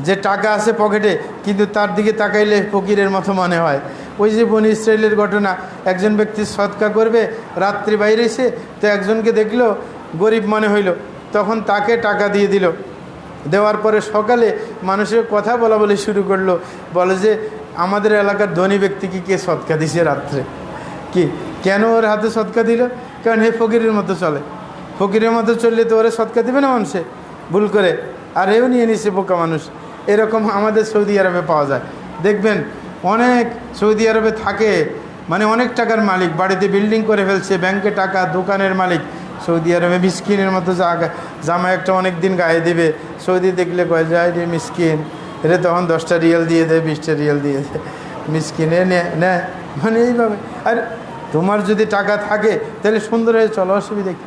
যে টাকা আছে পকেটে, কিন্তু তার দিকে তাকাইলে ফকিরের মতো মনে হয়। ওই যে বনি ইসরাইলের ঘটনা, একজন ব্যক্তি সদকা করবে, রাত্রি বাইরে এসে তো একজনকে দেখলো গরিব মনে হইল, তখন তাকে টাকা দিয়ে দিল। দেওয়ার পরে সকালে মানুষের কথা বলা বলে শুরু করলো, বলে যে আমাদের এলাকার ধনী ব্যক্তিকে কে সদকা দিছে রাত্রে, কেন ওর হাতে সদকা দিল? কারণ হে ফকিরের মতো চলে, ফকিরের মতো চললে তো ওরে সদকা দিবে না মানুষে, ভুল করে, আর এও নিয়ে নিছে বোকা মানুষ। এরকম আমাদের সৌদি আরবে পাওয়া যায়। দেখবেন অনেক সৌদি আরবে থাকে, মানে অনেক টাকার মালিক, বাড়িতে বিল্ডিং করে ফেলছে, ব্যাংকে টাকা, দোকানের মালিক। সৌদি আরবে মিসকিনের মতো জামা একটা অনেক দিন গায়ে দিবে, সৌদি দেখলে কয়ে যায় রে মিসকিন, এটা তখন 10টা রিয়াল দিয়ে দেয়, 20টা রিয়াল দিয়ে দেয়, মিসকিনে নেয়, মানে এইভাবে। আর তোমার যদি টাকা থাকে তাহলে সুন্দর হয়ে চলো, অসুবিধা কি?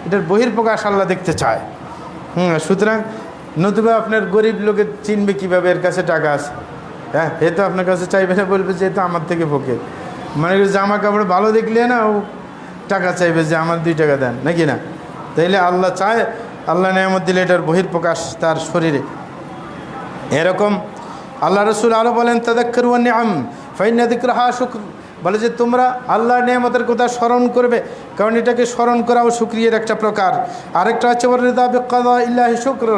এটার বহিঃপ্রকাশ আল্লাহ দেখতে চায়। সুতরাং নতুবা আপনার গরিব লোকে চিনবে কীভাবে এর কাছে টাকা আছে? হ্যাঁ, এ তো আপনার কাছে চাইবে না, বলবে যে তো আমার থেকে ফকির। মানে জামা কাপড় ভালো দেখলে না ও টাকা চাইবে যে আমার 2 টাকা দেন, নাকি না? তাইলে আল্লাহ চায়, আল্লাহ নেয়ামত দিলে এটার বহিঃপ্রকাশ তার শরীরে। এরকম আল্লাহ রাসূল আরও বলেন তাযাক্কারু আন-নিআম ফাইন্না যিকরাহা শুকর, বলে যে তোমরা আল্লাহর নেয়ামতের কথা স্মরণ করবে, কারণ এটাকে স্মরণ করাও শুকরিয়ার একটা প্রকার। আরেকটা হচ্ছে ওয়ারিদা বিকাদাইল্লাহি শুকর,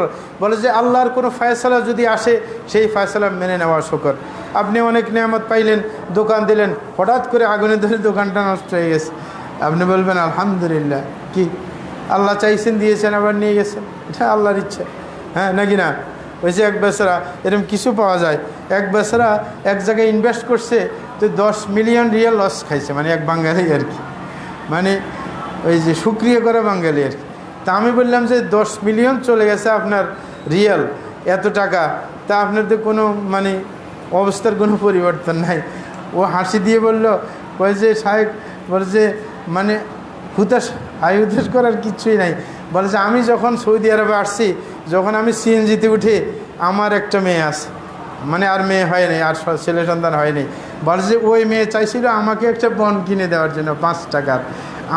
বলে যে আল্লাহর কোনো ফয়সালা যদি আসে সেই ফয়সালা মেনে নেওয়া শুকর। আপনি অনেক নেয়ামত পাইলেন, দোকান দিলেন, হঠাৎ করে আগুনে ধরে দোকানটা নষ্ট হয়ে গেছে, আপনি বলবেন আলহামদুলিল্লাহ, কি আল্লাহ চাইছেন দিয়েছেন, আবার নিয়ে গেছেন, এটা আল্লাহর ইচ্ছা। হ্যাঁ, নাকি না? ওই যে এক বেচারা, এরকম কিছু পাওয়া যায়, এক বেচারা এক জায়গায় ইনভেস্ট করছে, তো 10 মিলিয়ন রিয়াল লস খাইছে, মানে এক বাঙালি আর কি, মানে ওই যে শুকরিয়া করা বাঙালি আর কি। তা আমি বললাম যে 10 মিলিয়ন চলে গেছে আপনার রিয়াল, এত টাকা, তা আপনার তো কোনো মানে অবস্থার কোনো পরিবর্তন নাই। ও হাসি দিয়ে বলল, ওই যে সাহেব বলে যে মানে হুতাশ করার কিচ্ছুই নাই। বলে যে আমি যখন সৌদি আরবে আসছি, যখন আমি সিএনজিতে উঠে আমার একটা মেয়ে আছে, মানে আর মেয়ে হয়নি, আর ছেলে সন্তান হয়নি, বলে যে ওই মেয়ে চাইছিল আমাকে একটা বন কিনে দেওয়ার জন্য 5 টাকার।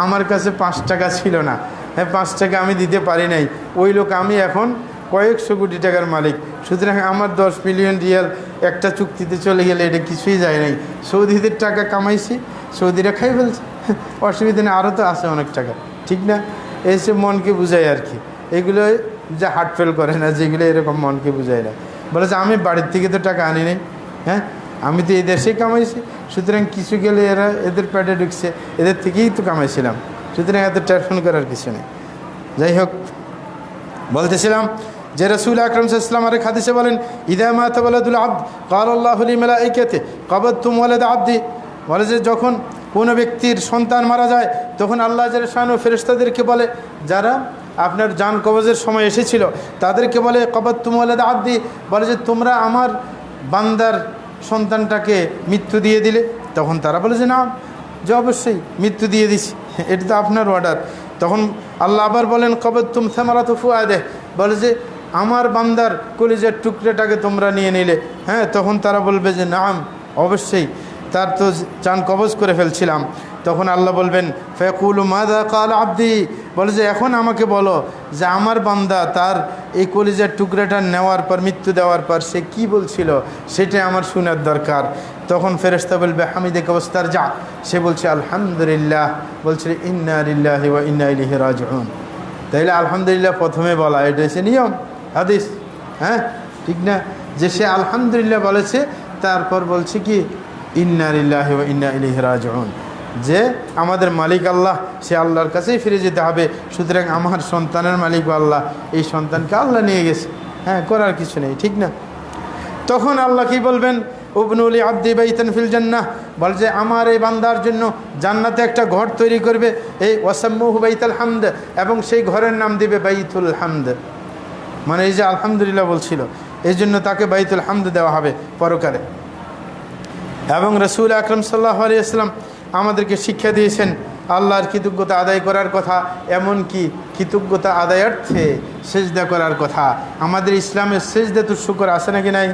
আমার কাছে 5 টাকা ছিল না, হ্যাঁ 5 টাকা আমি দিতে পারি নাই। ওই লোক, আমি এখন কয়েকশো কোটি টাকার মালিক, সুতরাং আমার 10 মিলিয়ন রিয়াল একটা চুক্তিতে চলে গেলে এটা কিছুই যায় নাই। সৌদিদের টাকা কামাইছি, সৌদিরা খাই ফেলছে, অসুবিধা নেই, আরও তো আছে অনেক টাকা, ঠিক না? এসে মনকে বুঝায় আর কি, এগুলো যা হার্ট ফেল করে না, যেগুলো এরকম মনকে বুঝায় না। বলে যে আমি বাড়ির থেকে তো টাকা আনি নাই, হ্যাঁ আমি তো এই দেশেই কামাইছি, সুতরাং কিছু গেলে এরা এদের পেটে ঢুকছে, এদের থেকেই তো কামাইছিলাম, সুতরাং এত টেনশন করার কিছু নেই। যাই হোক, বলতেছিলাম যে রাসূল আকরাম সাল্লাল্লাহু আলাইহি ওয়াসাল্লাম আরেক হাদিসে বলেন, ইযা মাতা ওয়ালাদুল আবদ ক্বালা আল্লাহু লিমালাইকাতি ক্বাবাদতুম ওয়ালাদ আবদি। বলে যে যখন কোনো ব্যক্তির সন্তান মারা যায়, তখন আল্লাহ জাল্লাহু শানহু ফেরেশতাদেরকে বলে, যারা আপনার জান কবজের সময় এসেছিল তাদেরকে বলে ক্বাবাদতুম ওয়ালাদ আবদি, বলে যে তোমরা আমার বান্দার সন্তানটাকে মৃত্যু দিয়ে দিলে। তখন তারা বলে যে না, যে অবশ্যই মৃত্যু দিয়ে দিছি, এটা তো আপনার অর্ডার। তখন আল্লাহ আবার বলেন ক্বাবাদতুম সামারাতু ফুআদিহি, বলে যে আমার বান্দার কলিজার টুকরাটাকে তোমরা নিয়ে নিলে। হ্যাঁ, তখন তারা বলবে যে নাম, অবশ্যই তার তো জান কবজ করে ফেলছিলাম। তখন আল্লাহ বলবেন ফায়াকুলু মাযা ক্বালা আবদি, বলে যে এখন আমাকে বলো যে আমার বান্দা তার এই কলিজার টুকরাটা নেওয়ার পর, মৃত্যু দেওয়ার পর সে কি বলছিল, সেটাই আমার শোনার দরকার। তখন ফেরেশতা বলবে হামিদাকা ওয়াস্তারজা, সে বলছে আলহামদুলিল্লাহ, বলছে ইন্না লিল্লাহি ওয়া ইন্না ইলাইহি রাজিউন। তাইলে আলহামদুলিল্লাহ প্রথমে বলা, এটা হচ্ছে নিয়ম হাদিস, হ্যাঁ ঠিক না? যে সে আলহামদুলিল্লাহ বলেছে, তারপর বলছে কি ইন্না লিল্লাহি ওয়া ইন্না ইলাইহি রাজিউন, যে আমাদের মালিক আল্লাহ, সে আল্লাহর কাছেই ফিরে যেতে হবে, সুতরাং আমার সন্তানের মালিক আল্লাহ, এই সন্তানকে আল্লাহ নিয়ে গেছে, হ্যাঁ করার কিছু নেই, ঠিক না? তখন আল্লাহ কি বলবেন, উবনুলি আব্দি বাইতান ফিল জান্নাহ, বল যে আমার এই বান্দার জন্য জান্নাতে একটা ঘর তৈরি করবে, এই ওয়াসাম্মুহু বাইতুল হামদ, এবং সেই ঘরের নাম দিবে বাইতুল হামদ। মানে এই যে আলহামদুলিল্লাহ বলছিল, এই জন্য তাকে বাইতুল হামদ দেওয়া হবে পরকালে। এবং রাসূল আকরাম সাল্লাল্লাহু আলাইহি ওয়াসাল্লাম আমাদেরকে শিক্ষা দিয়েছেন আল্লাহর কৃতজ্ঞতা আদায় করার কথা, এমনকি কৃতজ্ঞতা আদায়ার্থে সেজদা করার কথা। আমাদের ইসলামের সেজদাতুশ শুকর আছে নাকি নাই?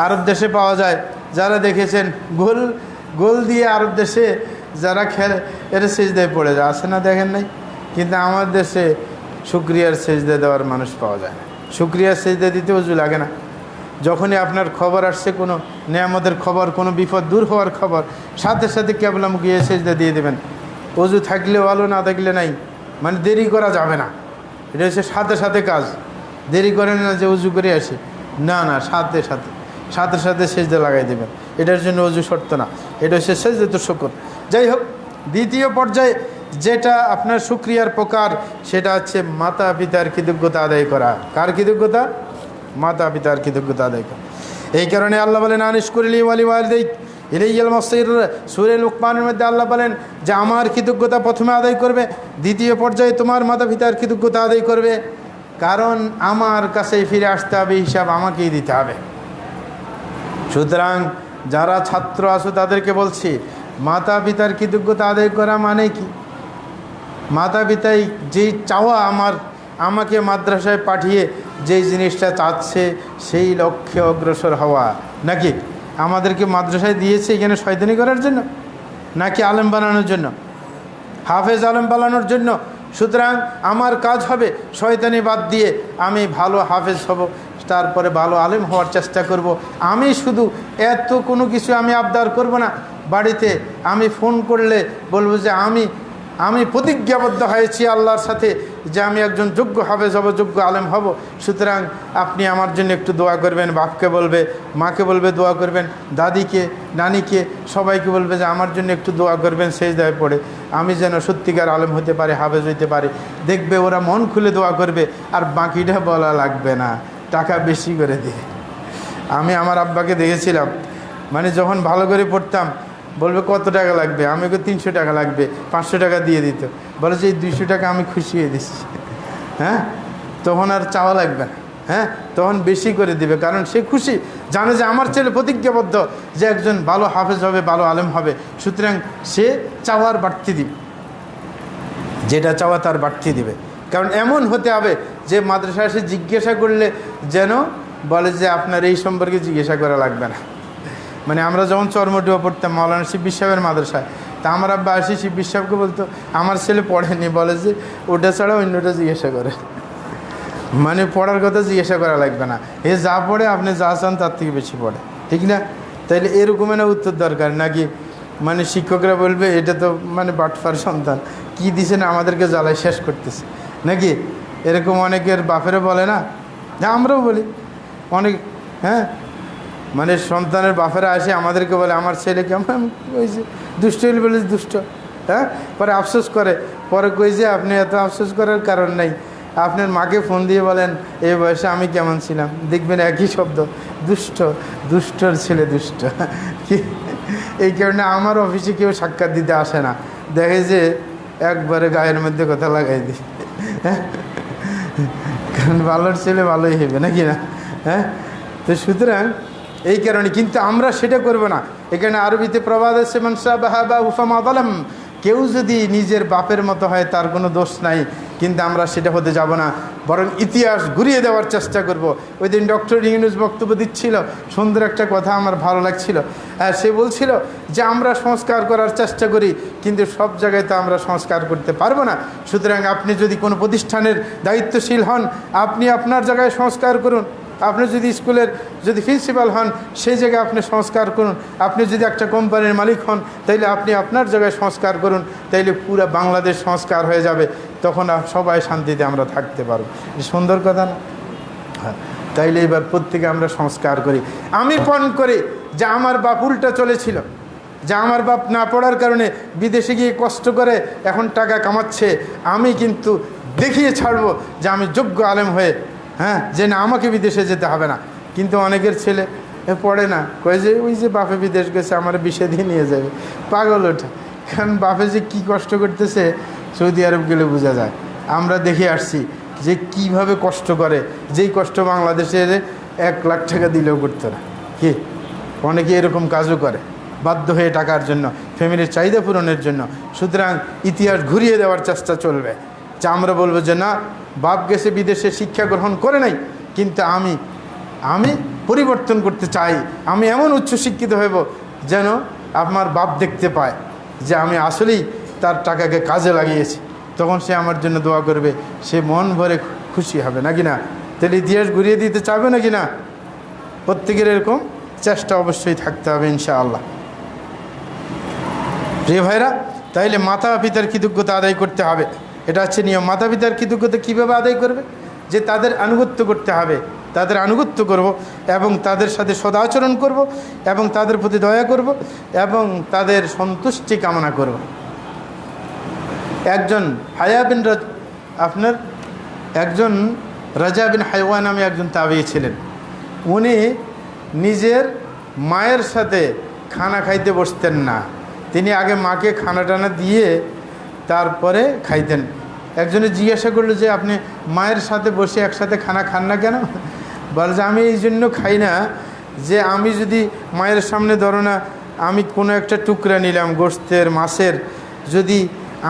আরব দেশে পাওয়া যায়, যারা দেখেছেন গোল গোল দিয়ে আরব দেশে যারা খেলে, এটা সেজদায় পড়ে যায়, আছে না? দেখেন নাই? কিন্তু আমার দেশে শুকরিয়ার সেজদা দেওয়ার মানুষ পাওয়া যায় না। শুকরিয়ার সেজদা দিতে ওযু লাগে না। যখনই আপনার খবর আসছে, কোনো নেয়ামতের খবর, কোনো বিপদ দূর হওয়ার খবর, সাথে সাথে কেবলা মুখিয়ে সেজদা দিয়ে দেবেন। ওযু থাকলে ভালো, না থাকলে নাই, মানে দেরি করা যাবে না। এটা হচ্ছে সাথে সাথে কাজ, দেরি করেন না যে ওযু করে আসে, না না, সাথে সাথে সাথে সাথে সেজদা লাগাই দেবেন, এটার জন্য ওযু শর্ত না, এটা হচ্ছে সেজদাতুশ শুকর। যাই হোক, দ্বিতীয় পর্যায়ে যেটা আপনার শুকরিয়ার প্রকার, সেটা হচ্ছে মাতা পিতার কৃতজ্ঞতা আদায় করা। কার কৃতজ্ঞতা? মাতা পিতার কৃতজ্ঞতা আদায় করা। এই কারণে আল্লাহ বলেন আনিশকুরলি ওয়ালি ওয়ালিদাইক ইলাইয়াল মাসির। সূরা লুকমানের মধ্যে আল্লাহ বলেন যে আমার কৃতজ্ঞতা প্রথমে আদায় করবে, দ্বিতীয় পর্যায়ে তোমার মাতা পিতার কৃতজ্ঞতা আদায় করবে, কারণ আমার কাছেই ফিরে আসতে হবে, হিসাব আমাকেই দিতে হবে। সুতরাং যারা ছাত্র আছো তাদেরকে বলছি, মাতা পিতার কৃতজ্ঞতা আদায় করা মানে কি? মাতা পিতাই যেই চাওয়া, আমাকে মাদ্রাসায় পাঠিয়ে যেই জিনিসটা চাচ্ছে, সেই লক্ষ্যে অগ্রসর হওয়া। নাকি আমাদেরকে মাদ্রাসায় দিয়েছে এখানে শয়তানি করার জন্য, নাকি আলেম বানানোর জন্য, হাফেজ আলেম বানানোর জন্য? সুতরাং আমার কাজ হবে শয়তানি বাদ দিয়ে আমি ভালো হাফেজ হব, তারপরে ভালো আলেম হওয়ার চেষ্টা করব। আমি শুধু এত কোনো কিছু আমি আবদার করব না। বাড়িতে আমি ফোন করলে বলবো যে আমি প্রতিজ্ঞাবদ্ধ হয়েছি আল্লাহর সাথে যে আমি একজন যোগ্য হাফেজ হব, যোগ্য আলেম হব, সুতরাং আপনি আমার জন্য একটু দোয়া করবেন। বাপকে বলবে, মাকে বলবে দোয়া করবেন, দাদিকে, নানিকে, সবাইকে বলবে যে আমার জন্য একটু দোয়া করবেন, সেজদায় পড়ে আমি যেন সত্যিকার আলেম হতে পারি, হাফেজ হইতে পারি। দেখবে ওরা মন খুলে দোয়া করবে, আর বাকিটা বলা লাগবে না, টাকা বেশি করে দিয়ে। আমি আমার আব্বাকে দেখেছিলাম, মানে যখন ভালো করে পড়তাম বলবে কত টাকা লাগবে, আমি 300 টাকা লাগবে, 500 টাকা দিয়ে দিত, বলে যে এই 200 টাকা আমি খুশি হয়ে দিচ্ছি। হ্যাঁ, তখন আর চাওয়া লাগবে না, হ্যাঁ তখন বেশি করে দিবে, কারণ সে খুশি, জানে যে আমার ছেলে প্রতিজ্ঞাবদ্ধ যে একজন ভালো হাফেজ হবে, ভালো আলেম হবে, সুতরাং সে চাওয়ার বাড়তি দিবে, যেটা চাওয়া তার বাড়তি দিবে। কারণ এমন হতে হবে যে মাদ্রাসায় এসে জিজ্ঞাসা করলে যেন বলে যে আপনার এই সম্পর্কে জিজ্ঞাসা করা লাগবে না। মানে আমরা যখন চরমটুয়া পড়তাম মাওলানা শিব্বির সাহেবের মাদ্রাসায়, তা আমার আব্বা আসি শিব্বির সাহেবকে বলতো আমার ছেলে পড়েনি, বলে যে ওটা ছাড়া অন্যটা জিজ্ঞাসা করে। মানে পড়ার কথা জিজ্ঞাসা করা লাগবে না, এ যা পড়ে আপনি যা চান তার থেকে বেশি পড়ে, ঠিক না? তাইলে এরকম না উত্তর দরকার নাকি? মানে শিক্ষকরা বলবে এটা তো মানে বাটফার সন্তান, কি দিছে না আমাদেরকে জ্বালাই শেষ করতেছে নাকি? এরকম অনেকের বাপেরা বলে না, যা আমরাও বলি অনেক। হ্যাঁ, মানে সন্তানের বাপেরা আসে আমাদেরকে বলে আমার ছেলে কেমন হয়েছে, দুষ্ট হইলে বলে দুষ্ট। হ্যাঁ, পরে আফসোস করে, পরে কই যে আপনি এত আফসোস করার কারণ নাই, আপনার মাকে ফোন দিয়ে বলেন এই বয়সে আমি কেমন ছিলাম, দেখবেন একই শব্দ, দুষ্ট, দুষ্টর ছেলে দুষ্ট। এই কারণে আমার অফিসে কেউ সাক্ষাৎ দিতে আসে না, দেখে যে একবারে গায়ের মধ্যে কথা লাগাই দিই। হ্যাঁ, কারণ ভালোর ছেলে ভালোই হবে নাকি না? হ্যাঁ, তো সুতরাং এই কারণে কিন্তু আমরা সেটা করব না। এখানে আরবিতে প্রবাদ আছে, মানসা বাহাবা উফামা বলম, কেউ যদি নিজের বাপের মতো হয় তার কোনো দোষ নাই, কিন্তু আমরা সেটা হতে যাব না, বরং ইতিহাস ঘুরিয়ে দেওয়ার চেষ্টা করব। ওই দিন ডক্টর ইউনূস বক্তব্য দিচ্ছিল, সুন্দর একটা কথা আমার ভালো লাগছিল। সে বলছিল যে আমরা সংস্কার করার চেষ্টা করি, কিন্তু সব জায়গায় তো আমরা সংস্কার করতে পারবো না। সুতরাং আপনি যদি কোনো প্রতিষ্ঠানের দায়িত্বশীল হন, আপনি আপনার জায়গায় সংস্কার করুন। আপনি যদি স্কুলের যদি প্রিন্সিপাল হন, সেই জায়গায় আপনি সংস্কার করুন। আপনি যদি একটা কোম্পানির মালিক হন, তাইলে আপনি আপনার জায়গায় সংস্কার করুন, তাইলে পুরো বাংলাদেশ সংস্কার হয়ে যাবে, তখন সবাই শান্তিতে আমরা থাকতে পারবো। সুন্দর কথা না? হ্যাঁ, তাইলে এবার প্রত্যেকে আমরা সংস্কার করি। আমি পণ করি যে আমার বাপ উল্টা চলেছিল, যে আমার বাপ না পড়ার কারণে বিদেশে গিয়ে কষ্ট করে এখন টাকা কামাচ্ছে, আমি কিন্তু দেখিয়ে ছাড়বো যে আমি যোগ্য আলেম হয়ে, হ্যাঁ, যে না আমাকে বিদেশে যেতে হবে না। কিন্তু অনেকের ছেলে পড়ে না, কয়ে যে ওই যে বাপে বিদেশ গেছে আমার বিষে দিয়ে নিয়ে যাবে, পাগল ওঠা। কারণ বাপে যে কী কষ্ট করতেছে সৌদি আরব গেলে বোঝা যায়। আমরা দেখে আসছি যে কিভাবে কষ্ট করে, যেই কষ্ট বাংলাদেশে 1 লাখ টাকা দিলেও করতো না। কি অনেকে এরকম কাজও করে বাধ্য হয়ে টাকার জন্য, ফ্যামিলির চাহিদা পূরণের জন্য। সুতরাং ইতিহাস ঘুরিয়ে দেওয়ার চেষ্টা চলবে, যে আমরা বলবো যে না, বাপ গেছে বিদেশে শিক্ষা গ্রহণ করে নাই, কিন্তু আমি পরিবর্তন করতে চাই, আমি এমন উচ্চশিক্ষিত হইব যেন আমার বাপ দেখতে পায় যে আমি আসলেই তার টাকাকে কাজে লাগিয়েছি, তখন সে আমার জন্য দোয়া করবে, সে মন ভরে খুশি হবে নাকি না? তাহলে ইতিহাস ঘুরিয়ে দিতে চাবে নাকি না? প্রত্যেকের এরকম চেষ্টা অবশ্যই থাকতে হবে ইনশাআল্লাহ। প্রিয় ভাইরা, তাইলে মাতা পিতার কৃতজ্ঞতা আদায় করতে হবে, এটা হচ্ছে নিয়ম। মাতা পিতার কৃতজ্ঞতা কীভাবে আদায় করবে? যে তাদের আনুগত্য করতে হবে, তাদের আনুগত্য করব এবং তাদের সাথে সদাচরণ করব এবং তাদের প্রতি দয়া করব এবং তাদের সন্তুষ্টি কামনা করব। একজন একজন রাজা বিন হাইওয়া নামে একজন তাবেঈ ছিলেন। উনি নিজের মায়ের সাথে খানা খাইতে বসতেন না, তিনি আগে মাকে খানা টানা দিয়ে তারপরে খাইতেন। একজনে জিজ্ঞাসা করলো যে আপনি মায়ের সাথে বসে একসাথে খানা খান না কেন? বলে যে আমি এই জন্য খাই না যে আমি যদি মায়ের সামনে ধরো না, আমি কোনো একটা টুকরা নিলাম গোশতের মাছের, যদি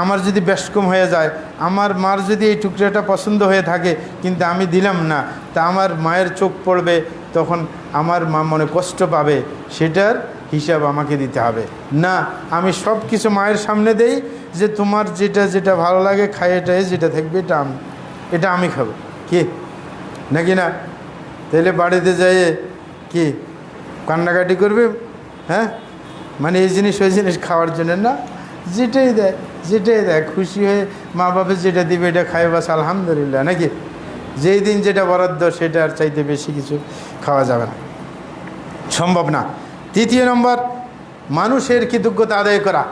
আমার যদি ব্যস্কম হয়ে যায়, আমার মার যদি এই টুকরাটা পছন্দ হয়ে থাকে কিন্তু আমি দিলাম না, তা আমার মায়ের চোখ পড়বে, তখন আমার মা মনে কষ্ট পাবে, সেটার হিসাব আমাকে দিতে হবে না। আমি সব কিছু মায়ের সামনে দেই যে তোমার যেটা যেটা ভালো লাগে খাই, এটাই যেটা থাকবে এটা আমি খাবো, কি নাকি না? তাহলে বাড়িতে যেয়ে কি কান্নাকাটি করবে? হ্যাঁ, মানে এই জিনিস ওই জিনিস খাওয়ার জন্য না, যেটাই দেয় খুশি হয়ে মা বাবা যেটা দিবে এটা খাই, বাস আলহামদুলিল্লাহ নাকি? যেই দিন যেটা বরাদ্দ সেটা আর চাইতে বেশি কিছু খাওয়া যাবে না, সম্ভব না। তৃতীয় নম্বর, মানুষের কৃতজ্ঞতা আদায় করা।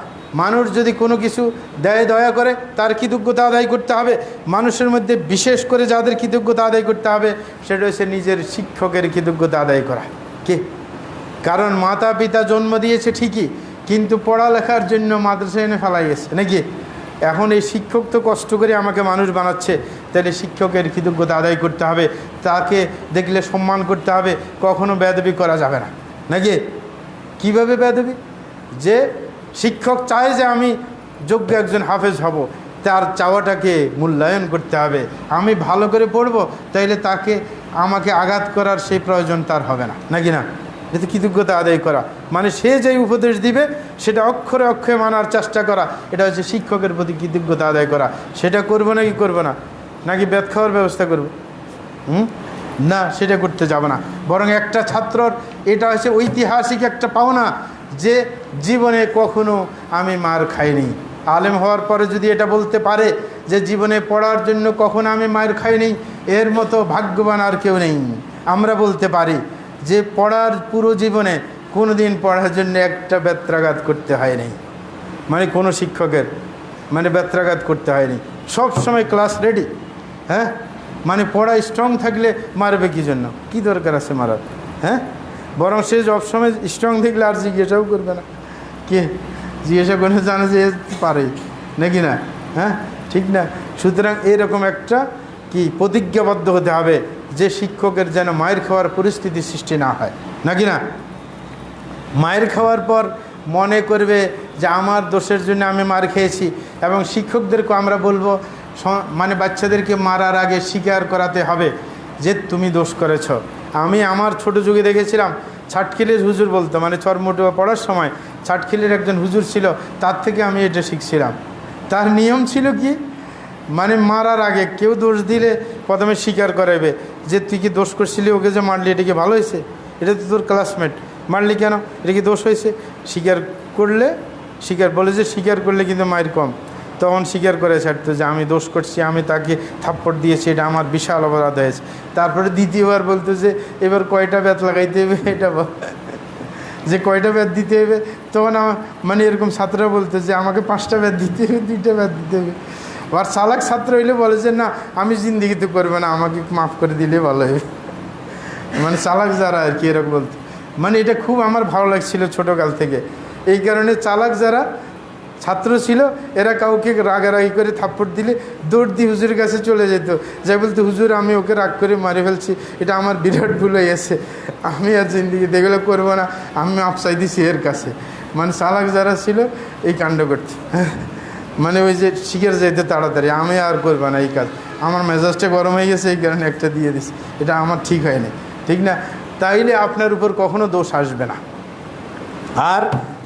মানুষ যদি কোনো কিছু দেয়, দয়া করে, তার কৃতজ্ঞতা আদায় করতে হবে। মানুষের মধ্যে বিশেষ করে যাদের কৃতজ্ঞতা আদায় করতে হবে সেটা হচ্ছে নিজের শিক্ষকের কৃতজ্ঞতা আদায় করা। কি কারণ মাতা পিতা জন্ম দিয়েছে ঠিকই, কিন্তু পড়ালেখার জন্য মাদ্রাসায় এনে ফেলাইয়েছে নাকি? এখন এই শিক্ষক তো কষ্ট করে আমাকে মানুষ বানাচ্ছে, তাহলে শিক্ষকের কৃতজ্ঞতা আদায় করতে হবে, তাকে দেখলে সম্মান করতে হবে, কখনো বেয়াদবি করা যাবে না নাকি? কিভাবে বেয়াদবি? যে শিক্ষক চায় যে আমি যোগ্য একজন হাফেজ হব, তার চাওয়াটাকে মূল্যায়ন করতে হবে। আমি ভালো করে পড়ব, তাইলে তাকে আমাকে আঘাত করার সেই প্রয়োজন তার হবে না, নাকি না? এটা কৃতজ্ঞতা আদায় করা মানে সে যেই উপদেশ দিবে সেটা অক্ষরে অক্ষরে মানার চেষ্টা করা, এটা হচ্ছে শিক্ষকের প্রতি কৃতজ্ঞতা আদায় করা। সেটা করবো নাকি করবো না, নাকি বেত খাওয়ার ব্যবস্থা করবো? না, সেটা করতে যাব না। বরং একটা ছাত্রর এটা হচ্ছে ঐতিহাসিক একটা পাওনা যে জীবনে কখনো আমি মার খাইনি। আলেম হওয়ার পরে যদি এটা বলতে পারে যে জীবনে পড়ার জন্য কখনো আমি মার খাইনি, এর মতো ভাগ্যবান আর কেউ নেই। আমরা বলতে পারি যে পড়ার পুরো জীবনে কোনো দিন পড়ার জন্য একটা ব্যত্রাঘাত করতে হয়নি, মানে কোনো শিক্ষকের মানে ব্যত্রাঘাত করতে হয়নি, সব সময় ক্লাস রেডি। হ্যাঁ, মানে পড়া স্ট্রং থাকলে মারবে কী জন্য, কী দরকার আছে মারার? হ্যাঁ, বরং সে সবসময় স্ট্রং থাকলে আর জিজ্ঞাসাও করবে না, কে জিজ্ঞাসা করে জানে যে পারে নাকি না? হ্যাঁ, ঠিক না? সুতরাং এরকম একটা কি প্রতিজ্ঞাবদ্ধ হতে হবে যে শিক্ষকের যেন মায়ের খাওয়ার পরিস্থিতি সৃষ্টি না হয়, নাকি না? মায়ের খাওয়ার পর মনে করবে যে আমার দোষের জন্য আমি মার খেয়েছি। এবং শিক্ষকদেরকে আমরা বলবো মানে বাচ্চাদেরকে মারার আগে স্বীকার করাতে হবে যে তুমি দোষ করেছ। আমি আমার ছোটো যুগে দেখেছিলাম ছাটখিলের হুজুর বলতো, মানে চরমোটুয়া পড়ার সময় ছাটখিলের একজন হুজুর ছিল, তার থেকে আমি এটা শিখছিলাম। তার নিয়ম ছিল কি, মানে মারার আগে কেউ দোষ দিলে প্রথমে স্বীকার করাবে যে তুই কি দোষ করছিলি, ওকে যে মারলি এটা কি ভালো হয়েছে, এটা তো তোর ক্লাসমেট, মারলি কেন, এটা কি দোষ হয়েছে? স্বীকার করলে বলে যে স্বীকার করলে কিন্তু মায়ের কম, তখন স্বীকার করে ছাড়তো যে আমি দোষ করছি, আমি তাকে থাপ্পড় দিয়েছি, এটা আমার বিশাল অপরাধ হয়েছে। তারপরে দ্বিতীয়বার বলতো যে এবার কয়টা ব্যাত লাগাইতে হবে, এটা যে কয়টা ব্যাত দিতে হবে। তখন মানে এরকম ছাত্ররা বলতো যে আমাকে 5টা ব্যাত দিতে হবে, 2টা ব্যাত দিতে হবে। আর চালাক ছাত্র হইলে বলে যে না আমি জিন্দিগিতে করবে না, আমাকে মাফ করে দিলে ভালো হবে। মানে চালাক যারা আর কি এরকম বলতো, মানে এটা খুব আমার ভালো লাগছিল ছোটোকাল থেকে। এই কারণে চালাক যারা ছাত্র ছিল এরা কাউকে রাগারাগি করে থাপ্পড় দিলে দৌড় দিয়ে হুজুরের কাছে চলে যেত, যাই বলতো হুজুর আমি ওকে রাগ করে মারে ফেলছি, এটা আমার বিরাট ভুল হয়ে গেছে, আমি আর জিন্দিগিতে এগুলো করবো না, আমি আপসাই দিছি এর কাছে। মানে চালাক যারা ছিল এই কাণ্ড করতে, মানে ওই যে শিখের যাইতে তাড়াতাড়ি, আমি আর করবো না এই কাজ, আমার মেজাজটা গরম হয়ে গেছে এই কারণে একটা দিয়ে দিছি, এটা আমার ঠিক হয়নি, ঠিক না? তাইলে আপনার উপর কখনো দোষ আসবে না। আর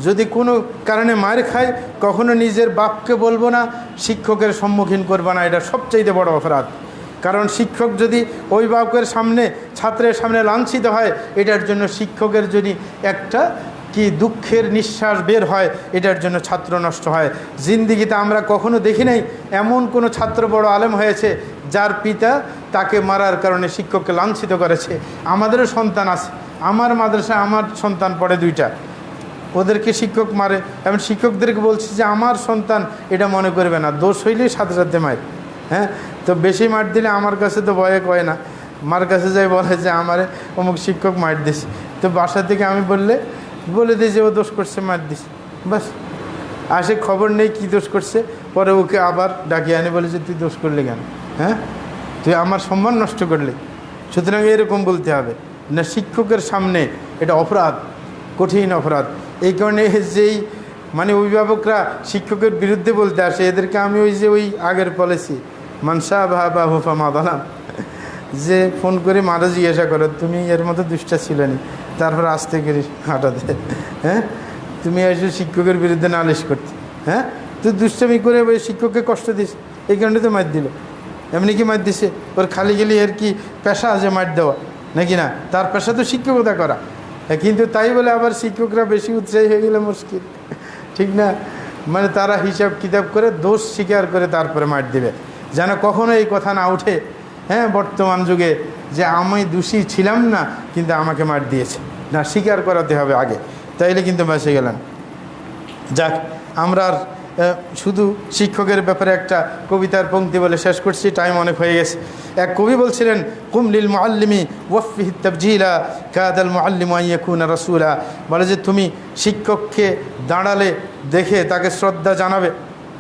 যদি কোনো কারণে মার খায় কখনো নিজের বাপকে বলবো না, শিক্ষকের সম্মুখীন করবো না, এটা সবচাইতে বড় অপরাধ। কারণ শিক্ষক যদি অভিভাবকের সামনে ছাত্রের সামনে লাঞ্ছিত হয়, এটার জন্য শিক্ষকের যদি একটা কি দুঃখের নিঃশ্বাস বের হয়, এটার জন্য ছাত্র নষ্ট হয়। জিন্দিগিতে আমরা কখনো দেখি নাই এমন কোনো ছাত্র বড় আলেম হয়েছে যার পিতা তাকে মারার কারণে শিক্ষককে লাঞ্ছিত করেছে। আমাদেরও সন্তান আছে, আমার মাদ্রাসায় আমার সন্তান পড়ে 2টা, ওদেরকে শিক্ষক মারে। এবং শিক্ষকদেরকে বলছি যে আমার সন্তান এটা মনে করবে না, দোষ হইলেই সাথে সাথে মার। হ্যাঁ, তো বেশি মার দিলে আমার কাছে তো ভয়ে কয় না, মার কাছে যাই বলে যে আমারে অমুক শিক্ষক মার দিস, তো বাসা থেকে আমি বলে দিই যে ও দোষ করছে, মার দিস, বাস। আসে খবর নেই কী দোষ করছে, পরে ওকে আবার ডাকিয়ে আনে, বলে যে তুই দোষ করলে কেন, হ্যাঁ তুই আমার সম্মান নষ্ট করলে। সুতরাং এরকম বলতে হবে না, শিক্ষকের সামনে এটা অপরাধ, কঠিন অপরাধ। এই কারণে যেই মানে অভিভাবকরা শিক্ষকের বিরুদ্ধে বলতে আসে, এদেরকে আমি ওই আগের পলিসি মানসা বা হুফা মাদালাম, যে ফোন করে মারা জিজ্ঞাসা করো তুমি এর মতো দুষ্টা ছিল নি, তারপর আস্তে করে হাঁটাতে, হ্যাঁ তুমি এসে শিক্ষকের বিরুদ্ধে নালিশ করতে, হ্যাঁ তুই দুষ্টামি করে ওই শিক্ষককে কষ্ট দিস, এই কারণে তো মার দিল। এমনি কি মার দিছে, ওর খালি গেলে এর কি পেশা আছে মার দেওয়া নাকি না? তার পেশা তো শিক্ষকতা করা, কিন্তু তাই বলে আবার শিক্ষকরা বেশি উৎসাহী হয়ে গেলে মুশকিল, ঠিক না? মানে তারা হিসাব কিতাব করে দোষ স্বীকার করে তারপরে মার দিবে, যেন কখনো এই কথা না উঠে, হ্যাঁ বর্তমান যুগে, যে আমি দোষী ছিলাম না কিন্তু আমাকে মার দিয়েছে, না, স্বীকার করাতে হবে আগে, তাইলে কিন্তু বেঁচে গেলেন। যাক, আমরা শুধু শিক্ষকের ব্যাপারে একটা কবিতার পংক্তি বলে শেষ করছি, টাইম অনেক হয়ে গেছে। এক কবি বলছিলেন, কুম লিল মুআল্লিমি ওয়াফিহি তাবজিলা কাদাল মুআল্লিমু আন ইয়াকুনা রাসূলা, বলে যে তুমি শিক্ষককে দাঁড়ালে দেখে তাকে শ্রদ্ধা জানাবে,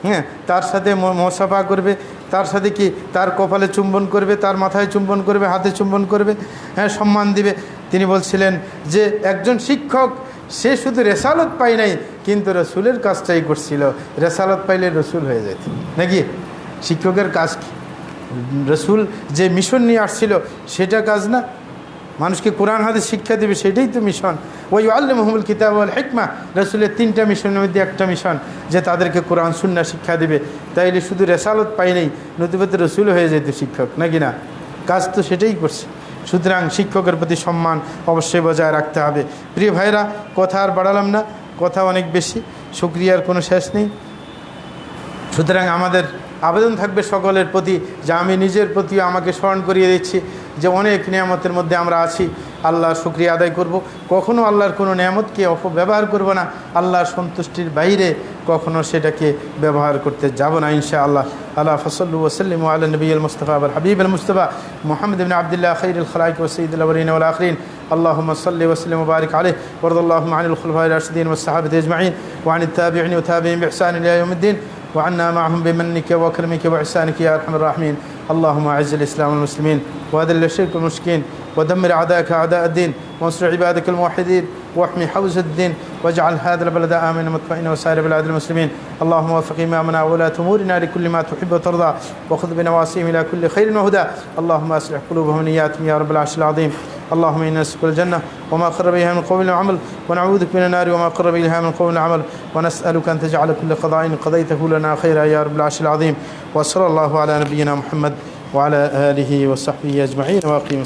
হ্যাঁ তার সাথে মুসাফা করবে, তার সাথে কি তার কপালে চুম্বন করবে, তার মাথায় চুম্বন করবে, হাতে চুম্বন করবে, হ্যাঁ সম্মান দিবে। তিনি বলছিলেন যে একজন শিক্ষক সে শুধু রেসালত পায় নাই, কিন্তু রসুলের কাজটাই করছিল, রেসালত পাইলে রসুল হয়ে যেত নাকি? শিক্ষকের কাজ কি? রসুল যে মিশন নিয়ে আসছিল সেটা কাজ না? মানুষকে কোরআন হাদিস শিক্ষা দেবে, সেটাই তো মিশন। ওই আল্লামুল কিতাব ওয়াল হিকমা, রসুলের 3টা মিশনের মধ্যে একটা মিশন যে তাদেরকে কোরআন সুন্নাহ শিক্ষা দেবে। তাইলে শুধু রেসালত পাই নেই, নতুবা রসুল হয়ে যেত শিক্ষক, নাকি না? কাজ তো সেটাই করছে। সুতরাং শিক্ষকের প্রতি সম্মান অবশ্যই বজায় রাখতে হবে। প্রিয় ভাইরা, কথা আর বাড়ালাম না, কথা অনেক বেশি, শুকরিয়ার কোনো শেষ নেই। সুতরাং আমাদের আবেদন থাকবে সকলের প্রতি যে আমি নিজের প্রতিও আমাকে স্মরণ করিয়ে দিচ্ছি যে অনেক নিয়ামতের মধ্যে আমরা আছি, আল্লাহর শুকরিয়া আদায় করব। কখনও আল্লাহর কোনো নিয়ামতকে অপব্যবহার করব না, আল্লাহর সন্তুষ্টির বাইরে কখনও সেটাকে ব্যবহার করতে যাব না ইনশাআল্লাহ। আল্লাহ ফসল্লু ওসলিম আলা নবীল মুস্তফা আল হাবিব আল মুস্তফা মুহাম্মদ ইবনে আবদুল্লাহ খাইরুল খালাইক ওয়া সাইয়্যিদুল আউয়ালিন ওয়াল আখিরিন। اللهم صل وسلم وبارك عليه وارض اللهم عن الخلفاء الراشدين والصحابة أجمعين وعن التابعين وتابعين بإحسان إلى يوم الدين وعنا معهم بمنك وكرمك وإحسانك يا أرحم الراحمين. اللهم أعز الإسلام والمسلمين وأذل الشرك والمشركين ودمر أعداءك أعداء الدين وانصر عبادك الموحدين واحمي حوزة الدين واجعل هذا البلد آمنا مطمئنا وسائر بلاد المسلمين. اللهم وفق إمامنا وولاة أمورنا لكل ما تحب وترضى وخذ بنواسيهم إلى كل خير وهدى. اللهم أصلح قلوبهم ونياتهم يا رب العرش العظيم. اللهم إنا نسألك الجنة وما قرب إليها من قول وعمل ونعوذ بك من النار وما قرب إليها من قول وعمل ونسألك أن تجعل كل قضاء قضيته لنا خيرا يا رب العرش العظيم. وصلى الله على نبينا محمد وعلى آله وصحبه أجمعين وأقيم